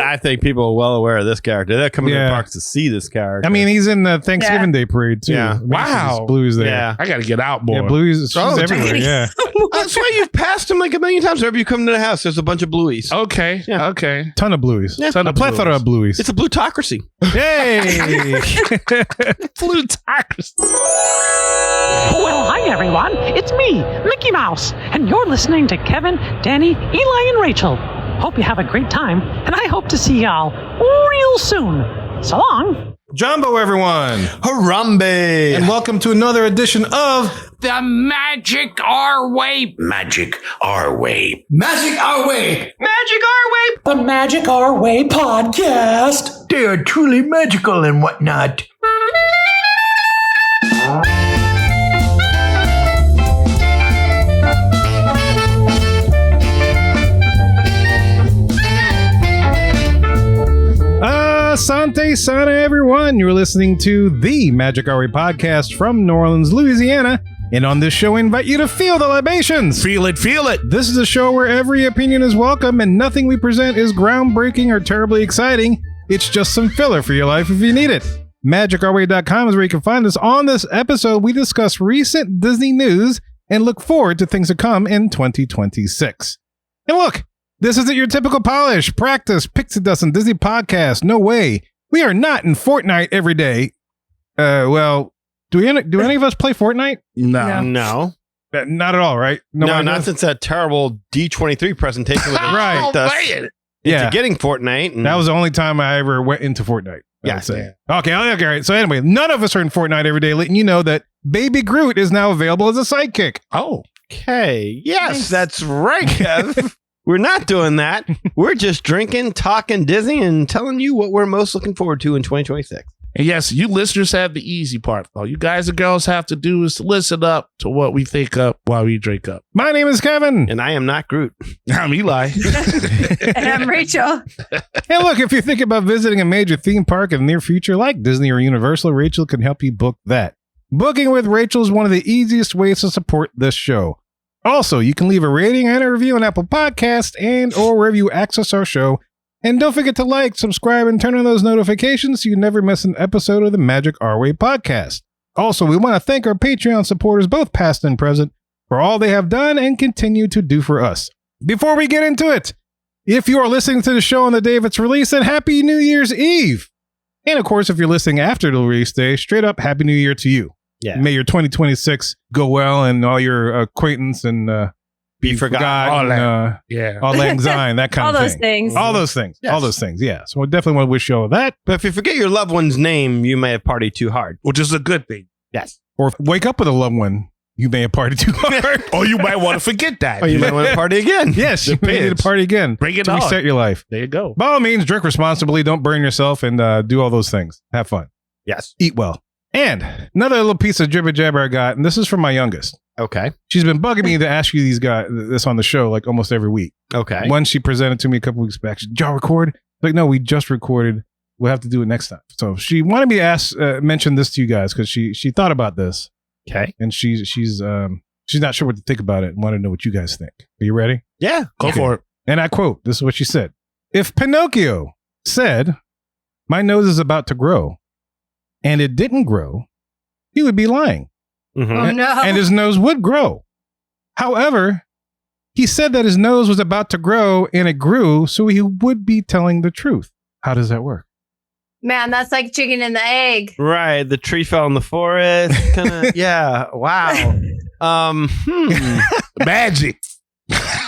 I think people are well aware of this character. They're coming to the parks to see this character. I mean, he's in the Thanksgiving Day parade too. Yeah. Wow. Bluey's there. Yeah. I got to get out more. Yeah, Bluey's everywhere. Yeah. That's why you've passed him like a million times. Whenever you come to the house, there's a bunch of Blueys. Okay. Yeah. Okay. Ton of Bluey's. Yeah. A plethora of Bluey's. It's a plutocracy. Hey. Plutocracy. Well, hi everyone. It's me, Mickey Mouse, and you're listening to Kevin, Danny, Eli, and Rachel. Hope you have a great time, and I hope to see y'all real soon. So long. Jumbo, everyone. Harambe. And welcome to another edition of The Magic Our Way. Magic Our Way. Magic Our Way. Magic Our Way. The Magic Our Way podcast. They are truly magical and whatnot. Asante Sana, everyone. You're listening to the Magic Our Way podcast from New Orleans, Louisiana. And on this show, we invite you to feel the libations. Feel it, feel it. This is a show where every opinion is welcome and nothing we present is groundbreaking or terribly exciting. It's just some filler for your life if you need it. MagicOurWay.com is where you can find us. On this episode, we discuss recent Disney news and look forward to things to come in 2026. And look, this isn't your typical polish, practice, Pixie Dust, and Disney podcast. No way. We are not in Fortnite every day. Well, do any of us play Fortnite? No. Not at all, right? No, not since that terrible D23 presentation with Right. into getting Fortnite. And that was the only time I ever went into Fortnite. Yes. Okay, all right. So anyway, none of us are in Fortnite every day, letting you know that Baby Groot is now available as a sidekick. Oh. Okay. Yes, that's right, Kev. We're not doing that. We're just drinking, talking Disney, and telling you what we're most looking forward to in 2026. And yes, you listeners have the easy part. All you guys and girls have to do is to listen up to what we think up while we drink up. My name is Kevin. And I am not Groot. I'm Eli. And I'm Rachel. And look, if you think about visiting a major theme park in the near future like Disney or Universal, Rachel can help you book that. Booking with Rachel is one of the easiest ways to support this show. Also, you can leave a rating and a review on Apple Podcasts and or wherever you access our show. And don't forget to like, subscribe, and turn on those notifications so you never miss an episode of the Magic Our Way podcast. Also, we want to thank our Patreon supporters, both past and present, for all they have done and continue to do for us. Before we get into it, if you are listening to the show on the day of its release, then Happy New Year's Eve. And of course, if you're listening after the release day, straight up Happy New Year to you. Yeah. May your 2026 go well and all your acquaintance and be forgotten. All lang syne, that kind of thing. All those things. Yes. All those things. Yeah. So we definitely want to wish you all of that. But if you forget your loved one's name, you may have partied too hard. Which is a good thing. Yes. Or wake up with a loved one, you may have partied too hard. Or you might want to forget that. Or you might want to party again. Yes, you may need to party again. Bring it to on. reset your life. There you go. By all means, drink responsibly. Don't burn yourself and do all those things. Have fun. Yes. Eat well. And another little piece of jibber jabber I got, and this is from my youngest. Okay. She's been bugging me to ask you this on the show like almost every week. Okay. One she presented to me a couple weeks back. Did y'all record? Like, no, we just recorded. We'll have to do it next time. So she wanted me to mention this to you guys because she thought about this. Okay. And she's not sure what to think about it and wanted to know what you guys think. Are you ready? Yeah. Go for it. And I quote, this is what she said. If Pinocchio said, "My nose is about to grow," and it didn't grow, he would be lying. Mm-hmm. Oh, no. And his nose would grow. However, he said that his nose was about to grow and it grew, so he would be telling the truth. How does that work? Man, that's like chicken and the egg. Right. The tree fell in the forest. Kinda, yeah. Wow. Magic.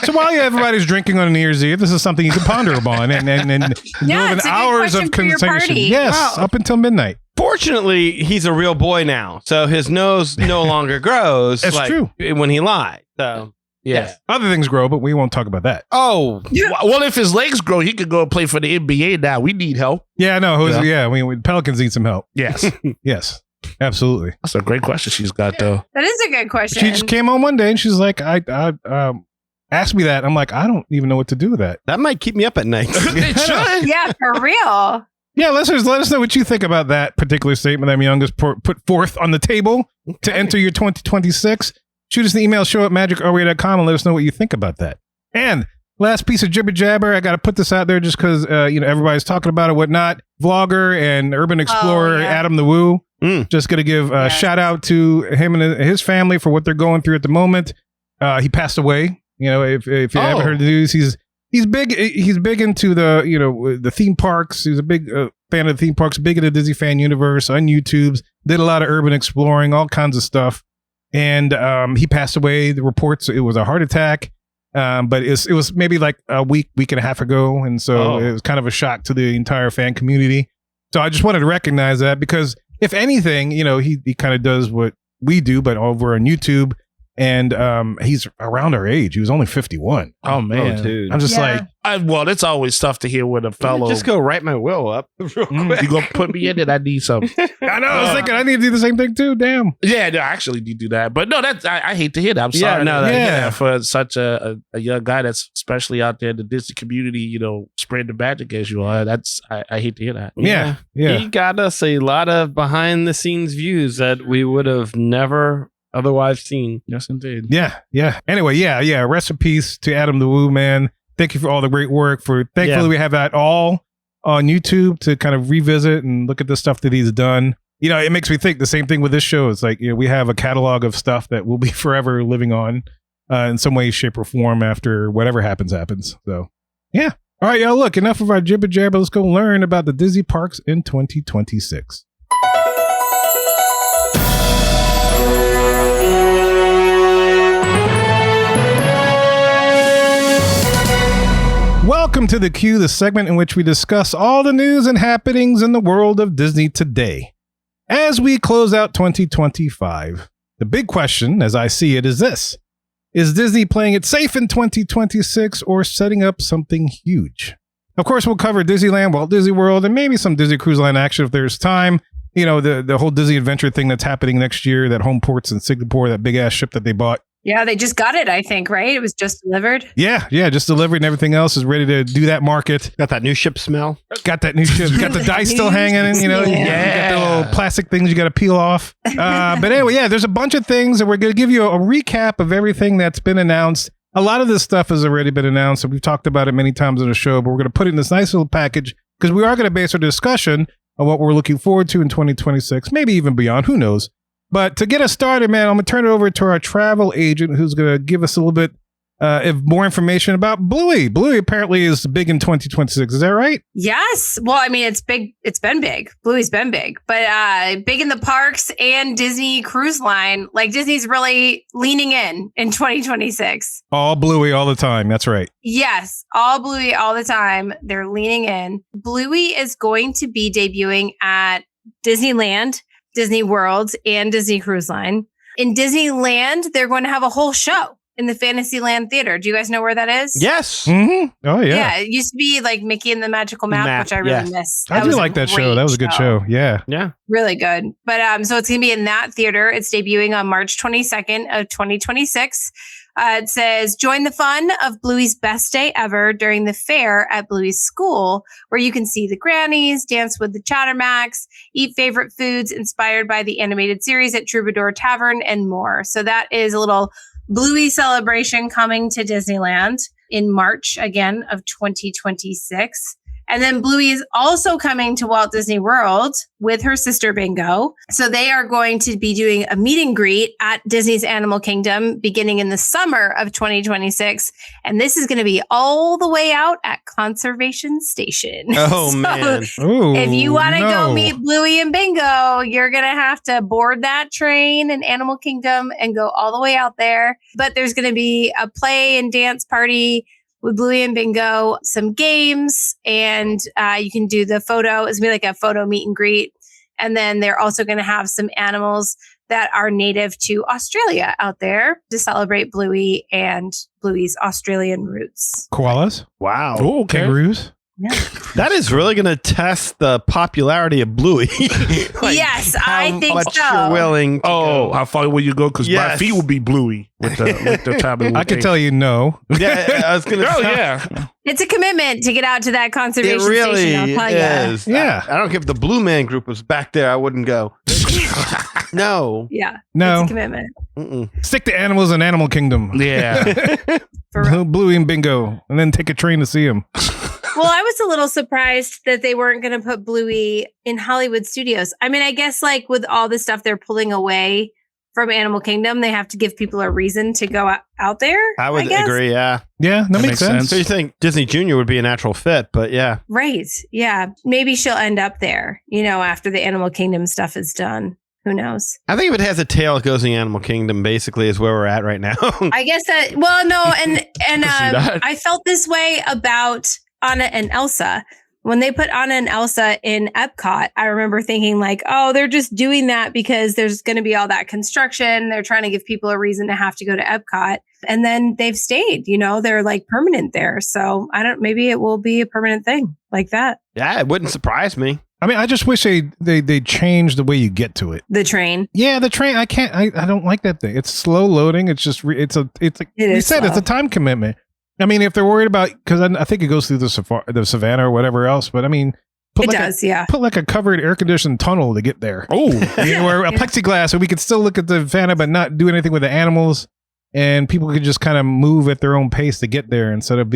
So while everybody's drinking on New Year's Eve, this is something you can ponder upon and Yeah, it's a good hours question of for your conversation. party. Yes, Wow. up until midnight. Fortunately, he's a real boy now, so his nose no longer grows. That's true. When he lied. So Yeah. Other things grow, but we won't talk about that. Oh, Well, if his legs grow, he could go play for the NBA now. We need help. Yeah, no, I mean, Pelicans need some help. Yes. Yes, absolutely. That's a great question she's got, though. That is a good question. She just came on one day and she's like, I asked me that. I'm like, I don't even know what to do with that. that might keep me up at night. It should. Yeah, for real. Yeah, listeners, let us know what you think about that particular statement that Youngest put forth on the table to enter your 2026. Shoot us an email, show@magicourway.com, and let us know what you think about that. And last piece of jibber jabber. I got to put this out there just because everybody's talking about it, whatnot. Vlogger and urban explorer Adam the Woo. Just gonna give a shout out to him and his family for what they're going through at the moment. He passed away. If you haven't heard the news, he's big into the theme parks. He's a big fan of the theme parks, big into the Disney Fan Universe on YouTube. Did a lot of urban exploring, all kinds of stuff. And he passed away. The reports it was a heart attack, but it was maybe like a week and a half ago, and so it was kind of a shock to the entire fan community. So I just wanted to recognize that because if anything, he kind of does what we do, but over on YouTube. And he's around our age. He was only 51. Oh man, oh, dude. I'm just like, well, it's always tough to hear when a fellow. Just go write my will up. Real quick. You gonna put me in it? I need something. I know. I was thinking I need to do the same thing too. Damn. Yeah, no, I actually do that. But no, that's I hate to hear that. I'm sorry. For such a young guy that's especially out there in the Disney community, spreading the magic as you are. I hate to hear that. Yeah. He got us a lot of behind the scenes views that we would have never otherwise seen. Yes, indeed. Yeah. Anyway, yeah. Rest in peace to Adam the Woo, man. Thank you for all the great work. Thankfully, we have that all on YouTube to kind of revisit and look at the stuff that he's done. It makes me think the same thing with this show. It's like, we have a catalog of stuff that will be forever living on in some way, shape, or form after whatever happens. So, yeah. All right, y'all. Look, enough of our jibber jabber. Let's go learn about the Disney parks in 2026. Welcome to The Q, the segment in which we discuss all the news and happenings in the world of Disney today. As we close out 2025, the big question, as I see it, is this. Is Disney playing it safe in 2026 or setting up something huge? Of course, we'll cover Disneyland, Walt Disney World, and maybe some Disney Cruise Line action if there's time. The whole Disney Adventure thing that's happening next year, that home ports in Singapore, that big-ass ship that they bought. Yeah, they just got it, I think, right? It was just delivered. Yeah, just delivered and everything else is ready to do that market. Got that new ship smell. Got that new ship. Got the dice still hanging, You got the little plastic things you got to peel off. But anyway, there's a bunch of things and we're going to give you a recap of everything that's been announced. A lot of this stuff has already been announced, and we've talked about it many times on the show, but we're going to put it in this nice little package because we are going to base our discussion on what we're looking forward to in 2026, maybe even beyond, who knows. But to get us started, man, I'm going to turn it over to our travel agent who's going to give us a little bit more information about Bluey. Bluey apparently is big in 2026. Is that right? Yes. Well, I mean, it's big. It's been big. Bluey's been big, but big in the parks and Disney Cruise Line. Like Disney's really leaning in 2026. All Bluey all the time. That's right. Yes. All Bluey all the time. They're leaning in. Bluey is going to be debuting at Disneyland, Disney World, and Disney Cruise Line. In Disneyland, they're going to have a whole show in the Fantasyland Theater. Do you guys know where that is? Yes. Mm-hmm. Oh, yeah. Yeah, it used to be like Mickey and the Magical Map, which I really miss. I do like that show. That was a good show. Yeah. Really good. But so it's going to be in that theater. It's debuting on March 22nd of 2026. It says, join the fun of Bluey's best day ever during the fair at Bluey's school, where you can see the grannies, dance with the Chattermacks, eat favorite foods inspired by the animated series at Troubadour Tavern, and more. So that is a little Bluey celebration coming to Disneyland in March, again, of 2026. And then Bluey is also coming to Walt Disney World with her sister Bingo. So they are going to be doing a meet and greet at Disney's Animal Kingdom beginning in the summer of 2026. And this is going to be all the way out at Conservation Station. Oh, man. Ooh, if you want to go meet Bluey and Bingo, you're going to have to board that train in Animal Kingdom and go all the way out there. But there's going to be a play and dance party with Bluey and Bingo, some games, and you can do the photo. It's going to be like a photo meet and greet. And then they're also going to have some animals that are native to Australia out there to celebrate Bluey and Bluey's Australian roots. Koalas? Wow. Oh, okay. Kangaroos? Yeah. That is really going to test the popularity of Bluey. Yes, I think much so. You're willing to go. How far will you go? Because my feet will be Bluey with the time. I can tell you no. Yeah, I was going to Oh, yeah. It's a commitment to get out to that conservation It really station. I'll tell you. is. Yeah. I don't care if the Blue Man Group was back there. I wouldn't go. No. Yeah. No. It's a commitment. Stick to animals in Animal Kingdom. Yeah. Bluey and Bingo, and then take a train to see him. Well, I was a little surprised that they weren't going to put Bluey in Hollywood Studios. I mean, I guess like with all the stuff they're pulling away from Animal Kingdom, they have to give people a reason to go out there. I would agree. Yeah. Yeah, that makes sense. So you think Disney Junior would be a natural fit, but yeah. Right. Yeah. Maybe she'll end up there, after the Animal Kingdom stuff is done. Who knows? I think if it has a tail, it goes in the Animal Kingdom, basically, is where we're at right now. I guess that, well, no. And I felt this way about Anna and Elsa. When they put Anna and Elsa in Epcot, I remember thinking like, oh, they're just doing that because there's going to be all that construction. They're trying to give people a reason to have to go to Epcot. And then they've stayed, they're like permanent there. So maybe it will be a permanent thing like that. Yeah, it wouldn't surprise me. I mean, I just wish they changed the way you get to it. The train. Yeah, the train. I don't like that thing. It's slow loading. It's just, it's like you said, it's a time commitment. I mean, if they're worried about, because I think it goes through the savannah or whatever else, but I mean, put like a covered air conditioned tunnel to get there. Oh, or a plexiglass, so we could still look at the savannah, but not do anything with the animals, and people could just kind of move at their own pace to get there instead of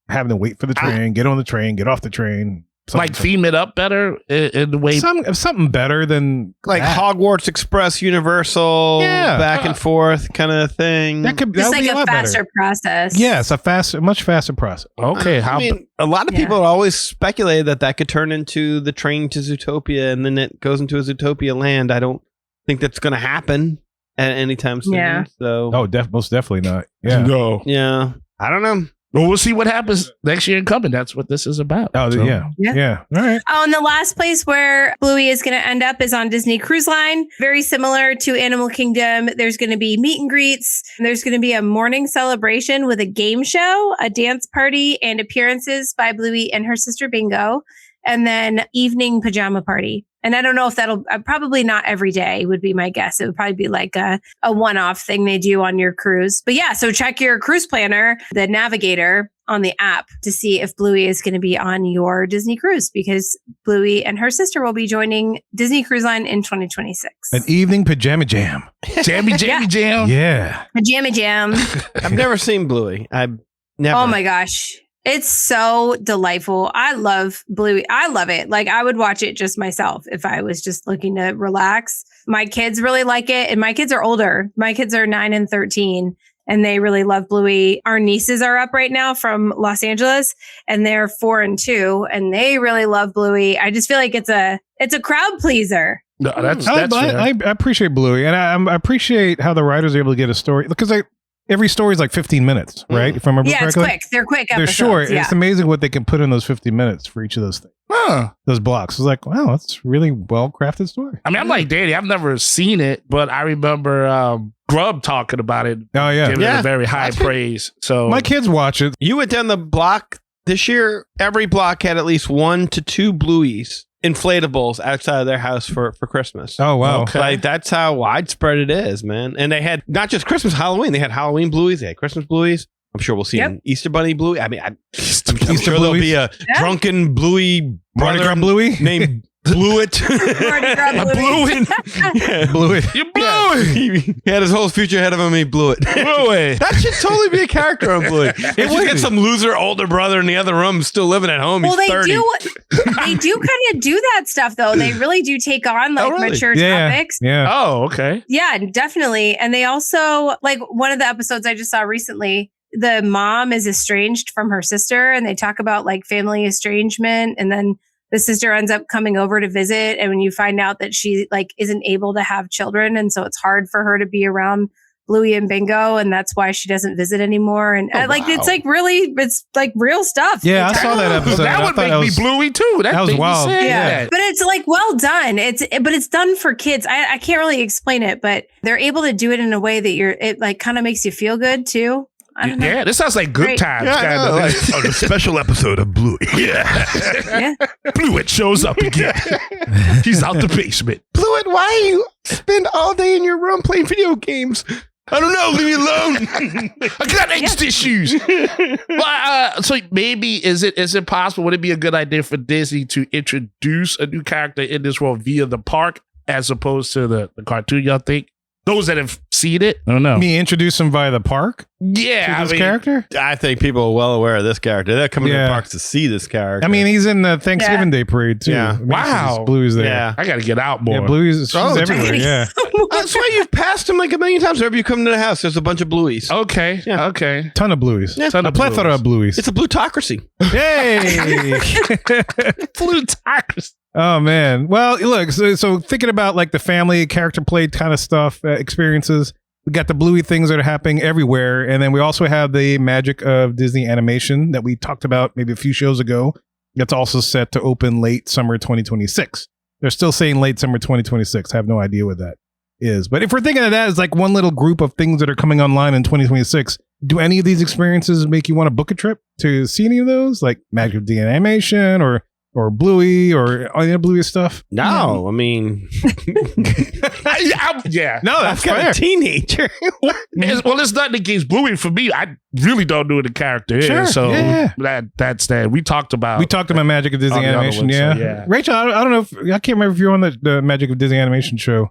having to wait for the train, get on the train, get off the train. Like theme it up better in the way something better than like that. Hogwarts Express, Universal, back and forth kind of thing. Just like a faster process. Yes, a much faster process. Okay, I mean, a lot of people always speculated that could turn into the train to Zootopia, and then it goes into a Zootopia land. I don't think that's going to happen at any time soon. Yeah. So, most definitely not. Yeah. No. Yeah. I don't know. Well, we'll see what happens next year and coming. That's what this is about. Oh, so. Yeah. All right. Oh, and the last place where Bluey is going to end up is on Disney Cruise Line. Very similar to Animal Kingdom. There's going to be meet and greets. There's going to be a morning celebration with a game show, a dance party, and appearances by Bluey and her sister Bingo. And then evening pajama party. And I don't know if that'll probably not every day would be my guess. It would probably be like a one-off thing they do on your cruise. But yeah, so check your cruise planner, the navigator on the app to see if Bluey is going to be on your Disney cruise, because Bluey and her sister will be joining Disney Cruise Line in 2026. An evening pajama jam. Jammy jam. Yeah. Pajama jam. I've never seen Bluey. I've never. Oh my gosh. It's so delightful. I love Bluey. I love it. Like I would watch it just myself if I was just looking to relax. My kids really like it. And my kids are older. My kids are 9 and 13 and they really love Bluey. Our nieces are up right now from Los Angeles and they're 4 and 2 and they really love Bluey. I just feel like it's a crowd pleaser. No, that's I appreciate Bluey, and I appreciate how the writers are able to get a story, because every story is like 15 minutes, right? If I remember correctly. Yeah, it's quick. They're quick episodes. They're short. Yeah. It's amazing what they can put in those 15 minutes for each of those things. Those blocks. It's like, wow, that's really well-crafted story. I mean, I'm like Danny. I've never seen it, but I remember Grub talking about it. Oh, yeah. Giving it a very high praise. So my kids watch it. You went down the block this year. Every block had at least 1 to 2 Blueys, inflatables, outside of their house for Christmas. Oh, wow. Okay. Like that's how widespread it is, man. And they had not just Christmas, Halloween. They had Halloween Blueys. They had Christmas Blueys. I'm sure we'll see an Easter Bunny Bluey. I mean, I'm sure there'll be a drunken Bluey Mardi Gras Bluey named Blewett. Mardi Gras Bluey. Bluey. You blew it. He had his whole future ahead of him. He blew it. That should totally be a character on Bluey. If you get some loser older brother in the other room still living at home, well, he's 30. They do kind of do that stuff, though. They really do take on like mature topics. Yeah. Oh, okay. Yeah, definitely. And they also, like one of the episodes I just saw recently, the mom is estranged from her sister and they talk about like family estrangement, and then the sister ends up coming over to visit, and when you find out that she like isn't able to have children, and so it's hard for her to be around Bluey and Bingo, and that's why she doesn't visit anymore. And it's like really, it's like real stuff. Yeah, I saw that episode. That would make me Bluey too. That was wild. Yeah, but it's like well done. But it's done for kids. I can't really explain it, but they're able to do it in a way that it like kind of makes you feel good too. I don't know. Yeah, this sounds like Good Times. Yeah, Like, a special episode of Bluey. Yeah. Blewett shows up again. He's out the basement. Blewett, why you spend all day in your room playing video games? I don't know. Leave me alone. I got eggs tissues. Well, so maybe is it possible? Would it be a good idea for Disney to introduce a new character in this world via the park as opposed to the cartoon? Y'all think? Those that have seen it, I don't know. Me introduce him via the park? Yeah, to this character? I think people are well aware of this character. They're coming to the parks to see this character. I mean, he's in the Thanksgiving Day parade too. Yeah. Wow. Bluey's there. Yeah. I got to get out more. Yeah, Bluey's everywhere. Yeah. That's why you've passed him like a million times. Whenever you come to the house, there's a bunch of Blueys. Okay. Yeah. Okay. Ton of Blueys. Yeah. A plethora of Blueys. It's a Blutocracy. Hey. Blutocracy. Oh man. Well, look. So thinking about like the family character play kind of stuff, experiences. We got the Bluey things that are happening everywhere, and then we also have the magic of Disney animation that we talked about maybe a few shows ago. That's also set to open late summer 2026. They're still saying late summer 2026. I have no idea what that is, but if we're thinking of that as like one little group of things that are coming online in 2026, do any of these experiences make you want to book a trip to see any of those, like magic of Disney animation or Bluey or any of Bluey stuff? No, I mean, yeah. No, that's I've got fair. a teenager. It's nothing against Bluey for me. I really don't know who the character is. Sure, So yeah. that's that. We talked about Magic of Disney on the other animation. one, so, Yeah. yeah. Rachel, I don't know if I can't remember if you're on the Magic of Disney animation show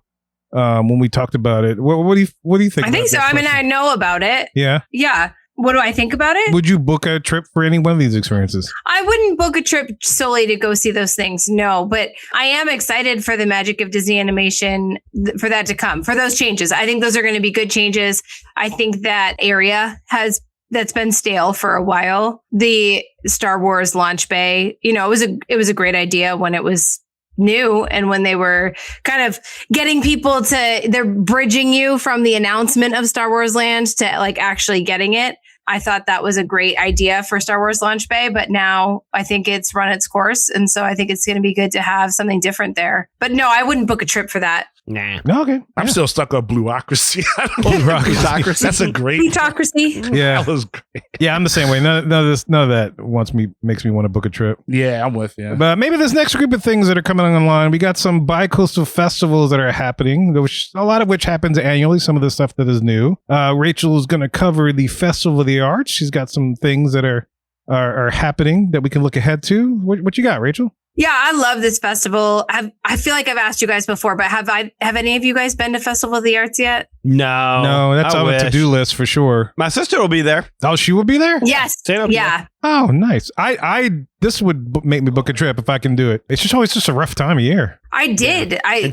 when we talked about it. What do you think? I think so. about I mean, that I know about it. Yeah. Yeah. What do I think about it? Would you book a trip for any one of these experiences? I wouldn't book a trip solely to go see those things. No, but I am excited for the magic of Disney animation for that to come, for those changes. I think those are going to be good changes. I think that area that's been stale for a while. The Star Wars launch bay, it was a great idea when it was new and when they were kind of getting people they're bridging you from the announcement of Star Wars Land to like actually getting it. I thought that was a great idea for Star Wars Launch Bay, but now I think it's run its course. And so I think it's going to be good to have something different there. But no, I wouldn't book a trip for that. Nah. No, okay. I'm still stuck on Bluocracy. Bluocracy. That's a great. Plutocracy. Yeah. That was great. Yeah, I'm the same way. None of that makes me want to book a trip. Yeah, I'm with you. But maybe this next group of things that are coming online, we got some bi-coastal festivals that are happening, which a lot of which happens annually. Some of the stuff that is new. Rachel is going to cover the Festival of the Arts. She's got some things that are happening that we can look ahead to. What you got, Rachel? Yeah, I love this festival. I feel like I've asked you guys before, but have any of you guys been to Festival of the Arts yet? No, that's on the to-do list for sure. My sister will be there. Oh, she will be there? Yes. Yeah. Oh, nice. This would make me book a trip if I can do it. It's just always just a rough time of year. I did. I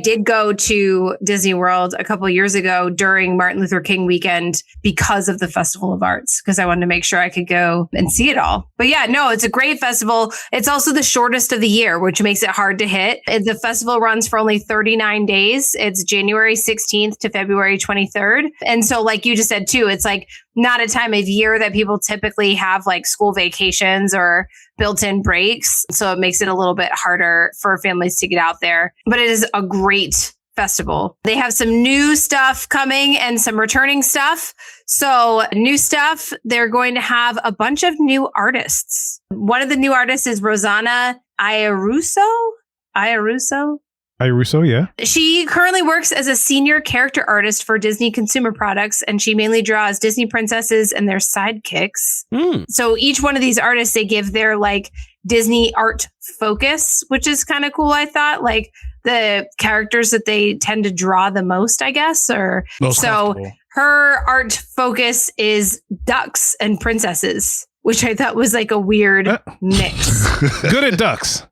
did go to Disney World a couple of years ago during Martin Luther King weekend because of the Festival of Arts, because I wanted to make sure I could go and see it all. But yeah, no, it's a great festival. It's also the shortest of the year, which makes it hard to hit. The festival runs for only 39 days. It's January 16th to February 23rd. And so like you just said too, it's like not a time of year that people typically have like school vacations or built-in breaks. So it makes it a little bit harder for families to get out there. But it is a great festival. They have some new stuff coming and some returning stuff. So new stuff, they're going to have a bunch of new artists. One of the new artists is Rosanna Iaruso, yeah. She currently works as a senior character artist for Disney consumer products, and she mainly draws Disney princesses and their sidekicks. So each one of these artists, they give their like Disney art focus, which is kind of cool. I thought like the characters that they tend to draw the most, I guess, or so her art focus is ducks and princesses, which I thought was like a weird mix. Good at ducks.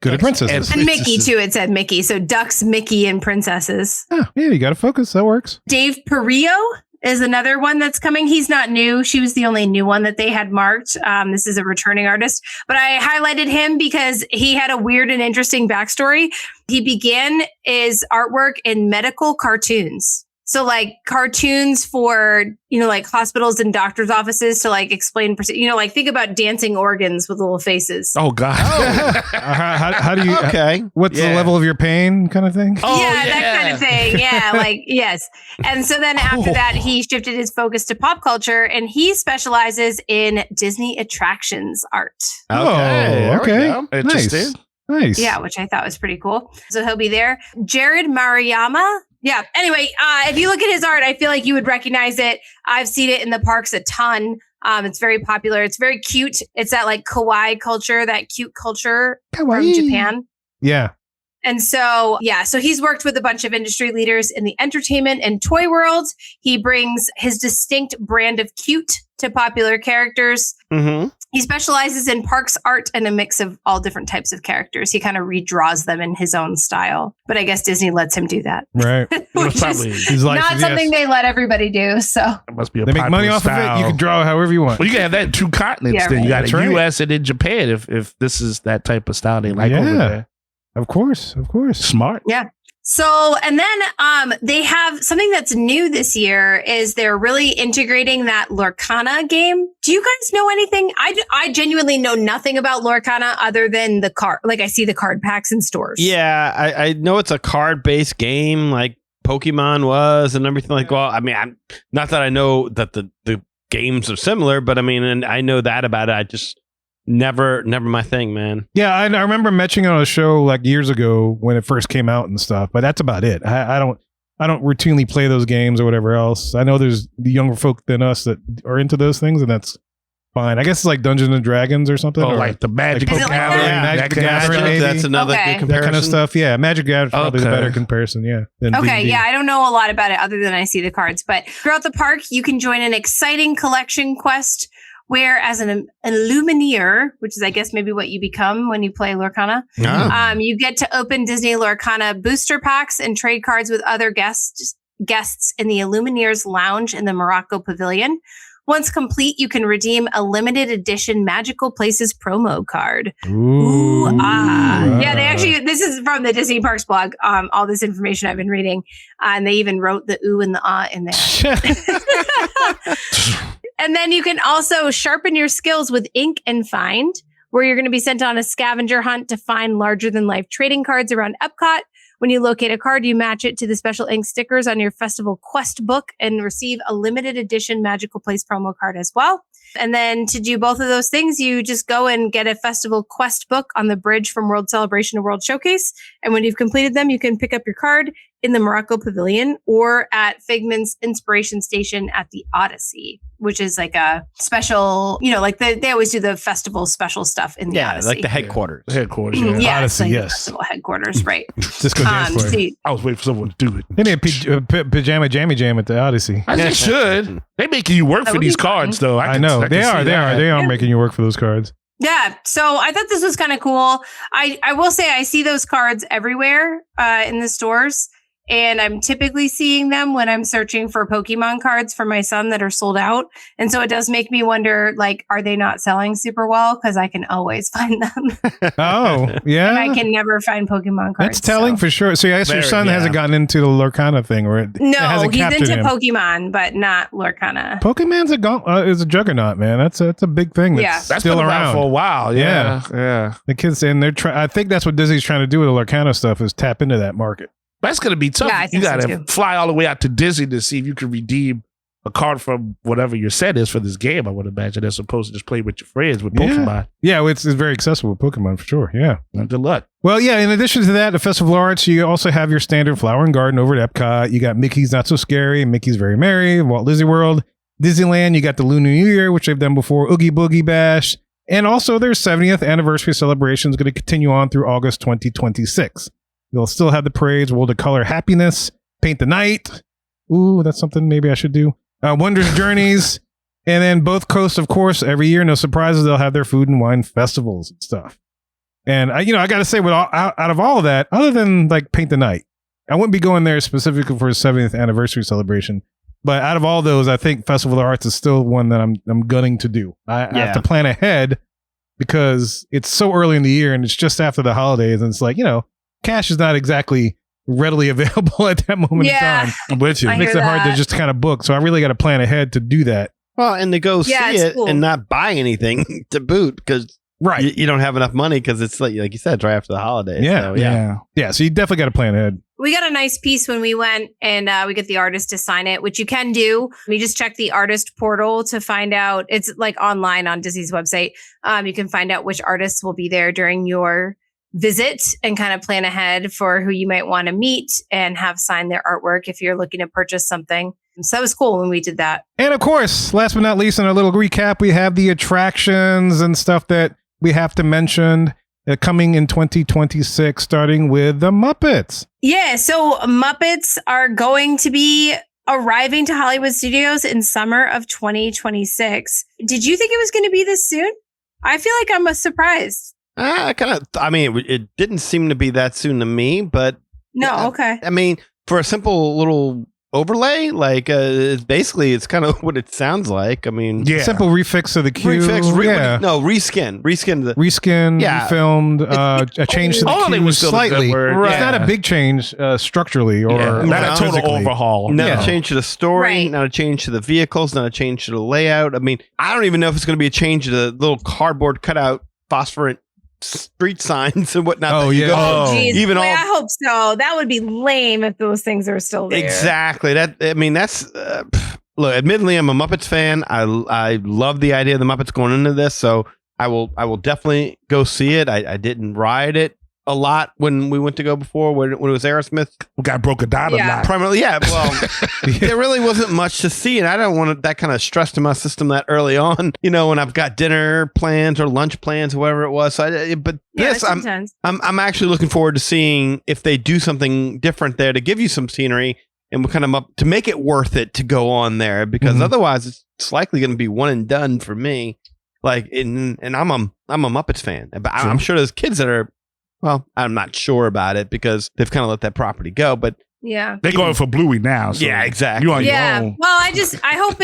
Good at princesses. And Mickey, too. It said Mickey. So ducks, Mickey, and princesses. Oh, yeah, you got to focus. That works. Dave Perillo is another one that's coming. He's not new. She was the only new one that they had marked. This is a returning artist. But I highlighted him because he had a weird and interesting backstory. He began his artwork in medical cartoons. So like cartoons for, like hospitals and doctors' offices to like explain, like think about dancing organs with little faces. Oh, God. How do you, okay. What's the level of your pain kind of thing? That kind of thing. Yeah, like, yes. And so then after that, he shifted his focus to pop culture and he specializes in Disney attractions art. Okay. Interesting. Nice. Yeah, which I thought was pretty cool. So he'll be there. Jared Mariyama Yeah. Anyway, if you look at his art, I feel like you would recognize it. I've seen it in the parks a ton. It's very popular. It's very cute. It's that like kawaii culture, that cute culture from Japan. Yeah. And so, so he's worked with a bunch of industry leaders in the entertainment and toy worlds. He brings his distinct brand of cute to popular characters. Mm-hmm. He specializes in parks art and a mix of all different types of characters. He kind of redraws them in his own style. But I guess Disney lets him do that. Right. Which is not something they let everybody do. So it must be a they make money off style. of it. You can draw however you want. Well, you can have that in 2 continents. Then you got That's in right. U.S. and in Japan if this is that type of style they like over there. Of course. Smart. Yeah. So, and then they have something that's new this year is they're really integrating that Lorcana game. Do you guys know anything? I genuinely know nothing about Lorcana other than the card. Like I see the card packs in stores. Yeah, I know it's a card-based game like Pokemon was and everything like. Well, I mean, not that I know that the games are similar, but I mean, and I know that about it. I just never my thing, man. Yeah, I remember mentioning it on a show like years ago when it first came out and stuff, but that's about it. I don't routinely play those games or whatever else. I know there's the younger folk than us that are into those things, and that's fine. I guess it's like Dungeons and Dragons or something. Oh, or like the Magic like Gathering. Magic Gathering, maybe. That's another good comparison. That kind of stuff. Yeah, Magic Gathering probably the better comparison. Yeah. Okay, D&D. yeah, I don't know a lot about it other than I see the cards. But throughout the park, you can join an exciting collection quest where as an Illumineer, which is I guess maybe what you become when you play Lorcana, you get to open Disney Lorcana booster packs and trade cards with other guests in the Illumineers Lounge in the Morocco Pavilion. Once complete, you can redeem a limited edition Magical Places promo card. Ooh. Yeah, they actually, this is from the Disney Parks blog, all this information I've been reading. And they even wrote the ooh and the ah in there. And then you can also sharpen your skills with Ink and Find, where you're going to be sent on a scavenger hunt to find larger than life trading cards around Epcot. When you locate a card, you match it to the special ink stickers on your festival quest book and receive a limited edition Magical Place promo card as well. And then to do both of those things, you just go and get a festival quest book on the bridge from World Celebration to World Showcase. And when you've completed them, you can pick up your card in the Morocco Pavilion or at Figment's Inspiration Station at the Odyssey, which is like a special, like they always do the festival special stuff in the Odyssey. Like the headquarters. Headquarters, yeah. Odyssey, Like yes. Festival headquarters, right. Disco dance floor. I was waiting for someone to do it. They need a pajama jammy jam at the Odyssey. They should. They making you work for these cards, though. I know. They are making you work for those cards. Yeah. So I thought this was kind of cool. I will say I see those cards everywhere in the stores. And I'm typically seeing them when I'm searching for Pokemon cards for my son that are sold out. And so it does make me wonder, like, are they not selling super well? Because I can always find them. Oh, yeah. And I can never find Pokemon cards. That's telling for sure. So I guess your son hasn't gotten into the Lorcana thing, or no, he's into Pokemon, but not Lorcana. Pokemon's is a juggernaut, man. That's a big thing. That's still been around for a while. Yeah. The kids and they're I think that's what Disney's trying to do with the Lorcana stuff is tap into that market. That's going to be tough. Yeah, you got to fly all the way out to Disney to see if you can redeem a card from whatever your set is for this game, I would imagine, as opposed to just play with your friends with Pokemon. Yeah, it's very accessible with Pokemon for sure. Yeah. Good luck. Well, yeah, in addition to that, the Festival of Arts, you also have your standard Flower and Garden over at Epcot. You got Mickey's Not So Scary, Mickey's Very Merry, Walt Disney World. Disneyland, you got the Lunar New Year, which they've done before, Oogie Boogie Bash. And also their 70th anniversary celebration is going to continue on through August 2026. You'll still have the parades, World of Color Happiness, Paint the Night. Ooh, that's something maybe I should do. Wondrous Journeys. And then both coasts, of course, every year, no surprises, they'll have their food and wine festivals and stuff. And, I got to say, out of all of that, other than like Paint the Night, I wouldn't be going there specifically for a 70th anniversary celebration. But out of all those, I think Festival of Arts is still one that I'm gunning to do. I have to plan ahead because it's so early in the year and it's just after the holidays. And it's like, cash is not exactly readily available at that moment in time. I'm with you. It makes it hard to just kind of book. So I really got to plan ahead to do that. Well, and to go see it and not buy anything to boot because you don't have enough money because it's like you said, it's right after the holidays. Yeah. So you definitely got to plan ahead. We got a nice piece when we went and we get the artist to sign it, which you can do. You just check the artist portal to find out. It's like online on Disney's website. You can find out which artists will be there during your visit and kind of plan ahead for who you might want to meet and have sign their artwork if you're looking to purchase something. So that was cool when we did that. And of course, last but not least, in our little recap, we have the attractions and stuff that we have to mention coming in 2026, starting with the Muppets. Yeah, so Muppets are going to be arriving to Hollywood Studios in summer of 2026. Did you think it was going to be this soon? I feel like I'm surprised. It didn't seem to be that soon to me, but No, okay. I mean, for a simple little overlay, like it's kind of what it sounds like. I mean, Simple refix of the queue. Reskin the Reskin, Yeah. refilmed, a change to the All of it queue was still a good slightly. word. Right. It's not a big change structurally or not a total physically. overhaul. not Yeah. a change to the story, Right. not a change to the vehicles, not a change to the layout. I mean, I don't even know if it's going to be a change to the little cardboard cutout phosphorant street signs and whatnot. Oh, that you yeah. go- Oh. Geez, even boy, all- I hope so. That would be lame if those things are still there. Exactly. That's look. Admittedly, I'm a Muppets fan. I love the idea of the Muppets going into this, so I will definitely go see it. I didn't ride it a lot when we went to go before when it was Aerosmith. We got broken down Yeah. a lot. Primarily, yeah. Well, there really wasn't much to see, and I don't want that kind of stress to my system that early on. You know, when I've got dinner plans or lunch plans, whatever it was. But Yeah, this, that's intense. I'm actually looking forward to seeing if they do something different there to give you some scenery and we'll kind of to make it worth it to go on there, because Mhm. otherwise it's likely going to be one and done for me. Like, and I'm a Muppets fan, but I'm sure there's kids that are. Well, I'm not sure about it because they've kind of let that property go, but Yeah. They're going for Bluey now. So yeah, exactly. You on Yeah. your own. Well, I hope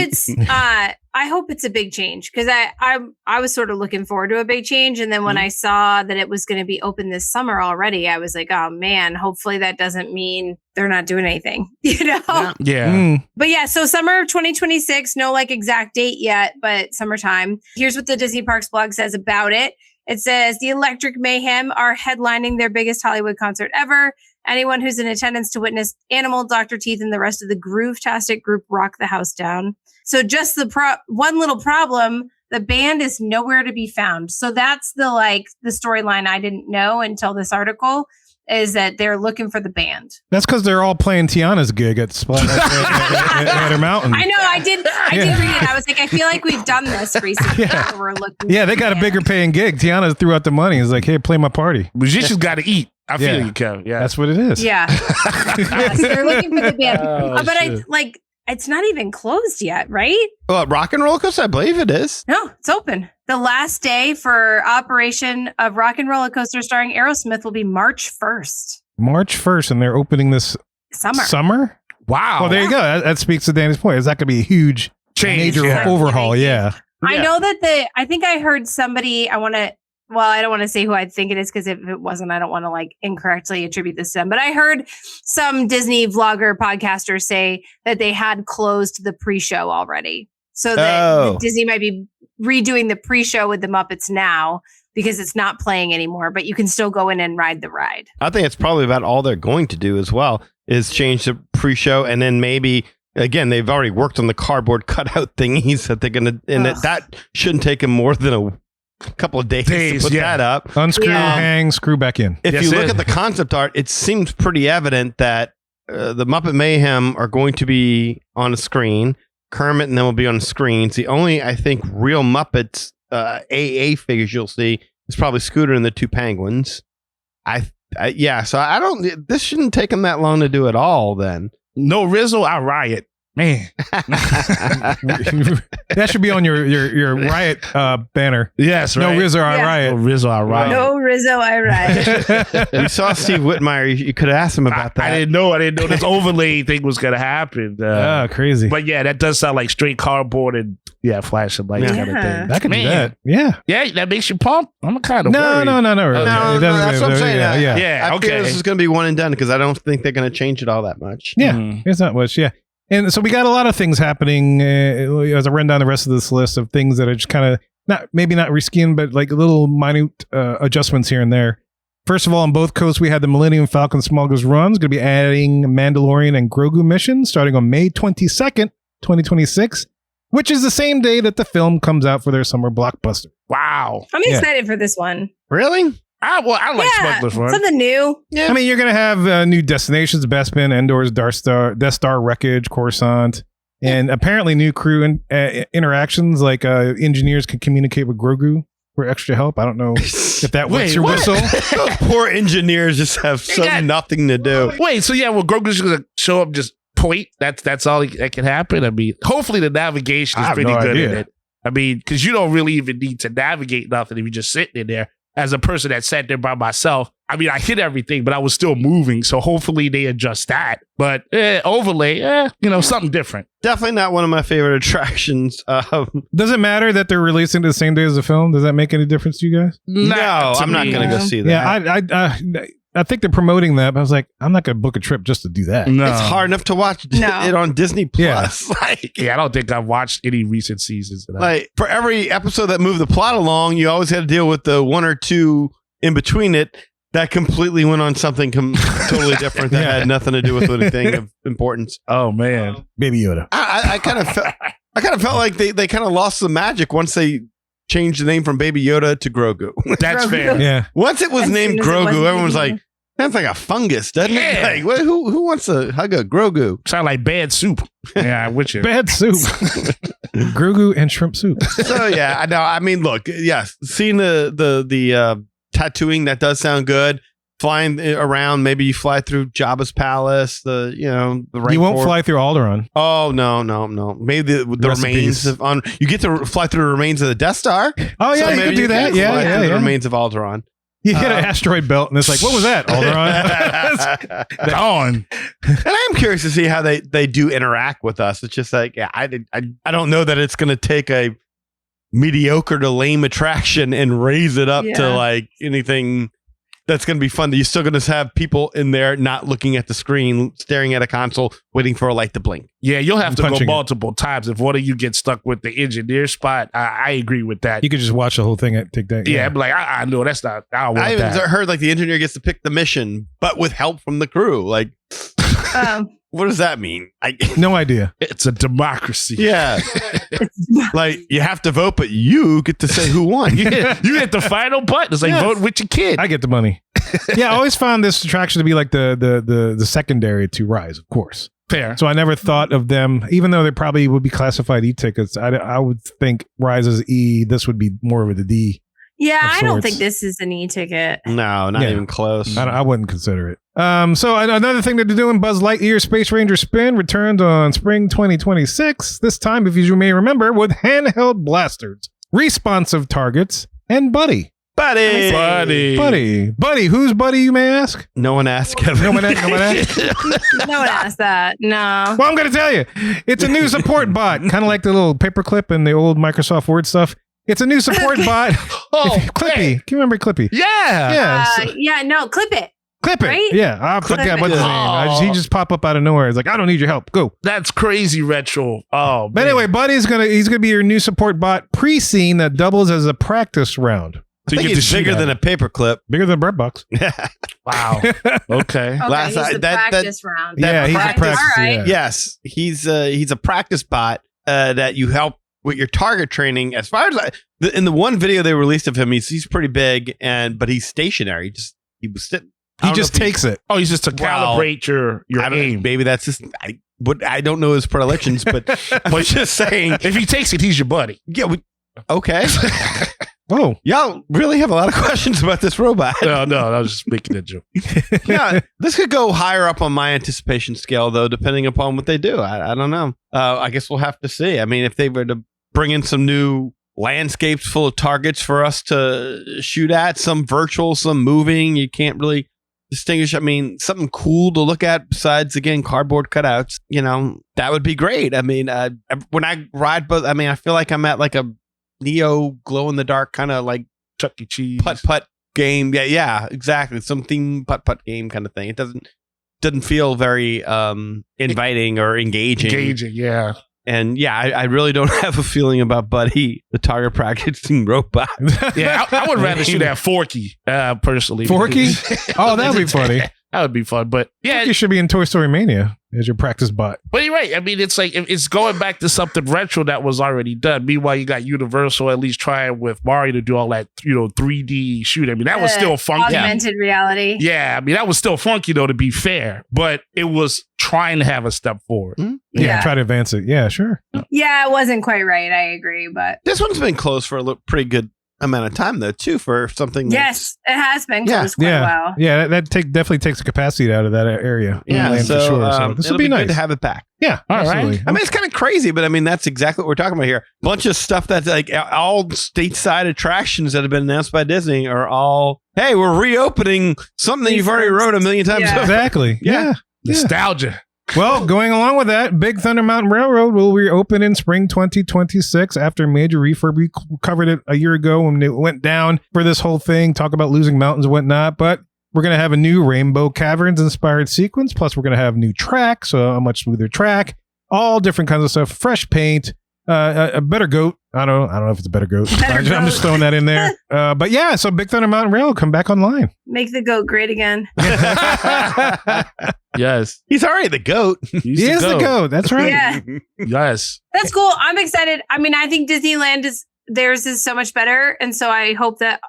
it's a big change, because I was sort of looking forward to a big change, and then when I saw that it was going to be open this summer already, I was like, oh man, hopefully that doesn't mean they're not doing anything, you know? Yeah. But yeah, so summer of 2026, no like exact date yet, but summertime. Here's what the Disney Parks blog says about it. It says the Electric Mayhem are headlining their biggest Hollywood concert ever. Anyone who's in attendance to witness Animal, Dr. Teeth, and the rest of the Groove-tastic group rock the house down. So just the one little problem, the band is nowhere to be found. So that's the storyline I didn't know until this article, is that they're looking for the band. That's because they're all playing Tiana's gig at Adder Mountain. I know, I did read it. I was like, I feel like we've done this recently. Yeah. Where we're looking Yeah, for they the got a band. bigger paying gig. Tiana threw out the money. He's like, hey, play my party. Musicians got to eat. I feel Yeah. you, Kev. Yeah. That's what it is. Yeah. Yes, they're looking for the band. Oh, But shit. it's not even closed yet, right? Well, Rock and Roller Coaster, I believe it is. No, it's open. The last day for operation of Rock and Roller Coaster starring Aerosmith will be March 1st. March 1st, and they're opening this summer? Wow. Well, there you go. That speaks to Danny's point. Is that going to be a huge Change, major yeah. overhaul? Yeah. I know that I think I heard somebody, I don't want to say who I think it is, because if it wasn't, I don't want to incorrectly attribute this to them. But I heard some Disney vlogger podcaster say that they had closed the pre-show already. So that Disney might be redoing the pre-show with the Muppets now, because it's not playing anymore, but you can still go in and ride the ride. I think it's probably about all they're going to do as well, is change the pre-show, and then maybe again they've already worked on the cardboard cutout thingies that they're gonna, and that shouldn't take them more than a couple of days to put that up. Unscrew, hang, screw back in. If you look at the concept art, it seems pretty evident that the Muppet Mayhem are going to be on a screen. Kermit and them will be on screens. The only, I think, real Muppets AA figures you'll see is probably Scooter and the two penguins. So I don't. This shouldn't take them that long to do it all. Then no Rizzo, I riot. Man, that should be on your riot banner. Yes, No right? Rizzo, I riot. No Rizzo, I riot. No Rizzo, I ride. we saw Steve Whitmire. You could have asked him about that. I didn't know this overlay thing was gonna happen. Crazy. But yeah, that does sound like straight cardboard and flashing lights kind of thing. That could do Man. that. Yeah. Yeah, that makes you pump. I'm kind of No, worried. really. No, that's what I'm saying. Yeah. I feel this is going to be one and done, because I don't think they're going to change it all that much. Yeah, it's not much. Yeah. And so we got a lot of things happening as I run down the rest of this list of things that are just kind of not reskinned, but little minute adjustments here and there. First of all, on both coasts, we had the Millennium Falcon Smuggler's Run. It's going to be adding Mandalorian and Grogu missions starting on May 22nd, 2026, which is the same day that the film comes out for their summer blockbuster. Wow. I'm excited for this one. Really? I like Smuggler's Run. Something new. I mean, you're going to have new destinations, Bespin, Endor's Death Star Wreckage, Coruscant, and apparently new crew interactions, like engineers can communicate with Grogu for extra help. I don't know if that wets your whistle. Those poor engineers just have nothing to do. Wait, so yeah, well, Grogu's going to show up, just point. That's all that can happen. I mean, hopefully the navigation is pretty good in it. I mean, because you don't really even need to navigate nothing if you're just sitting in there. As a person that sat there by myself, I mean, I hit everything, but I was still moving. So hopefully they adjust that. But overlay, something different. Definitely not one of my favorite attractions. Does it matter that they're releasing it the same day as the film? Does that make any difference to you guys? No, I'm not going to go see that. Yeah, I think they're promoting that, but I was like, I'm not going to book a trip just to do that. No. It's hard enough to watch it on Disney Plus. Yeah. I don't think I've watched any recent seasons of that. Like, for every episode that moved the plot along, you always had to deal with the one or two in between it that completely went on something totally different that had nothing to do with anything of importance. Oh man, Baby Yoda. I kind of felt like they kind of lost the magic once they changed the name from Baby Yoda to Grogu. That's fair. Yeah. Once it was named Grogu, everyone was like, sounds like a fungus, doesn't it? Like, who wants to hug a Grogu? Sound like bad soup. Yeah, I'm with you. Bad soup. Grogu and shrimp soup. So yeah, I know. I mean, look, yes, seeing the tattooing, that does sound good. Flying around, maybe you fly through Jabba's palace. The You won't fly through Alderaan. Oh no. Maybe the remains of you get to fly through the remains of the Death Star. Oh yeah, you could do that. Yeah. The remains of Alderaan. You hit an asteroid belt, and it's like, what was that? Alderaan. Gone. And I am curious to see how they do interact with us. It's just like, I don't know that it's going to take a mediocre to lame attraction and raise it up to like anything that's going to be fun. You're still going to have people in there not looking at the screen, staring at a console, waiting for a light to blink. Yeah, you'll have to go multiple times if one of you gets stuck with the engineer spot. I agree with that. You could just watch the whole thing and take that. Yeah, I'm like, I know that's not. I don't want I even that. heard like the engineer gets to pick the mission, but with help from the crew. Like, what does that mean? No idea. It's a democracy. Yeah. Like, you have to vote, but you get to say who won. You hit the final button. It's like vote with your kid. I get the money. Yeah, I always found this attraction to be like the secondary to Rise, of course. Fair. So I never thought of them, even though they probably would be classified E-tickets. I would think Rise is E. This would be more of a D. Yeah, I don't think this is an e-ticket. No, not even close. I wouldn't consider it. So another thing that they're doing, Buzz Lightyear Space Ranger Spin returns on spring 2026. This time, if you may remember, with handheld blasters, responsive targets, and Buddy. Buddy. Who's Buddy, you may ask? No one asked, Kevin. No one asked? No one asked that. No. Well, I'm going to tell you. It's a new support bot, kind of like the little paperclip and the old Microsoft Word stuff. It's a new support bot. Clippy. Can you remember Clippy? Yeah. No, clip it. Clip it. Right? Yeah. I forgot what's his name. He just pop up out of nowhere. He's like, I don't need your help. Go. That's crazy retro. Oh, but anyway, Buddy's he's gonna be your new support bot pre-scene that doubles as a practice round. So I think it's bigger than a paperclip. Bigger than a bread box. Wow. Okay. He's the practice round. Yeah, he's a practice. All right. Yeah. Yes, he's a practice bot that you help with your target training. As far as in the one video they released of him, he's pretty big, but he's stationary. He was sitting. He just takes it. Oh, he's just to calibrate your aim. Maybe that's just I don't know his predilections, but just saying, if he takes it, he's your buddy. Yeah. Okay. Whoa. Y'all really have a lot of questions about this robot. No, I was just making a joke. Yeah, this could go higher up on my anticipation scale, though, depending upon what they do. I don't know. I guess we'll have to see. I mean, if they were to bring in some new landscapes full of targets for us to shoot at, some virtual, some moving, you can't really distinguish. I mean, something cool to look at besides, again, cardboard cutouts, that would be great. I mean, when I ride both, I mean, I feel like I'm at like a Neo glow in the dark kind of like Chuck E. Cheese putt game. Yeah, exactly. Some theme putt game kind of thing. It doesn't feel very inviting or engaging. Yeah. And yeah, I really don't have a feeling about Buddy, the target practicing robot. Yeah, I would rather shoot at Forky, personally. Forky? Oh, that'd be funny. That would be fun. But yeah, You should be in Toy Story Mania as your practice bot. but you're right. I mean, it's like it's going back to something retro that was already done. Meanwhile, you got Universal at least trying with Mario to do all that, 3D shoot. I mean, that was still funky. Augmented reality. Yeah, I mean, that was still funky though, to be fair. But it was trying to have a step forward. Yeah, try to advance it. Yeah, sure. Yeah, it wasn't quite right. I agree, but This one's been closed for a pretty good amount of time, though, too, for something. yes, it has been Yeah. closed quite a while. Yeah, that definitely takes the capacity out of that area. Yeah, Land so, for sure. So this it'll would be good nice to have it back. Yeah, All right. absolutely. I mean, it's kind of crazy, but I mean, that's exactly what we're talking about here. Bunch of stuff that's like all stateside attractions that have been announced by Disney are all, hey, we're reopening something that you've already wrote a million times Yeah. over. Exactly. Yeah. Nostalgia. Well, going along with that, Big Thunder Mountain Railroad will reopen in spring 2026 after a major refurb. We covered it a year ago when it went down for this whole thing, talk about losing mountains and whatnot. But we're going to have a new Rainbow Caverns inspired sequence. Plus, we're going to have new track, so a much smoother track, all different kinds of stuff, fresh paint, a better goat. I don't know if it's a better goat. I'm just throwing that in there. But yeah, so Big Thunder Mountain Rail come back online. Make the goat great again. Yes. He's already the goat. He is the goat. That's right. Yeah, Yes. that's cool. I'm excited. I mean, I think Disneyland theirs is so much better, and so I hope that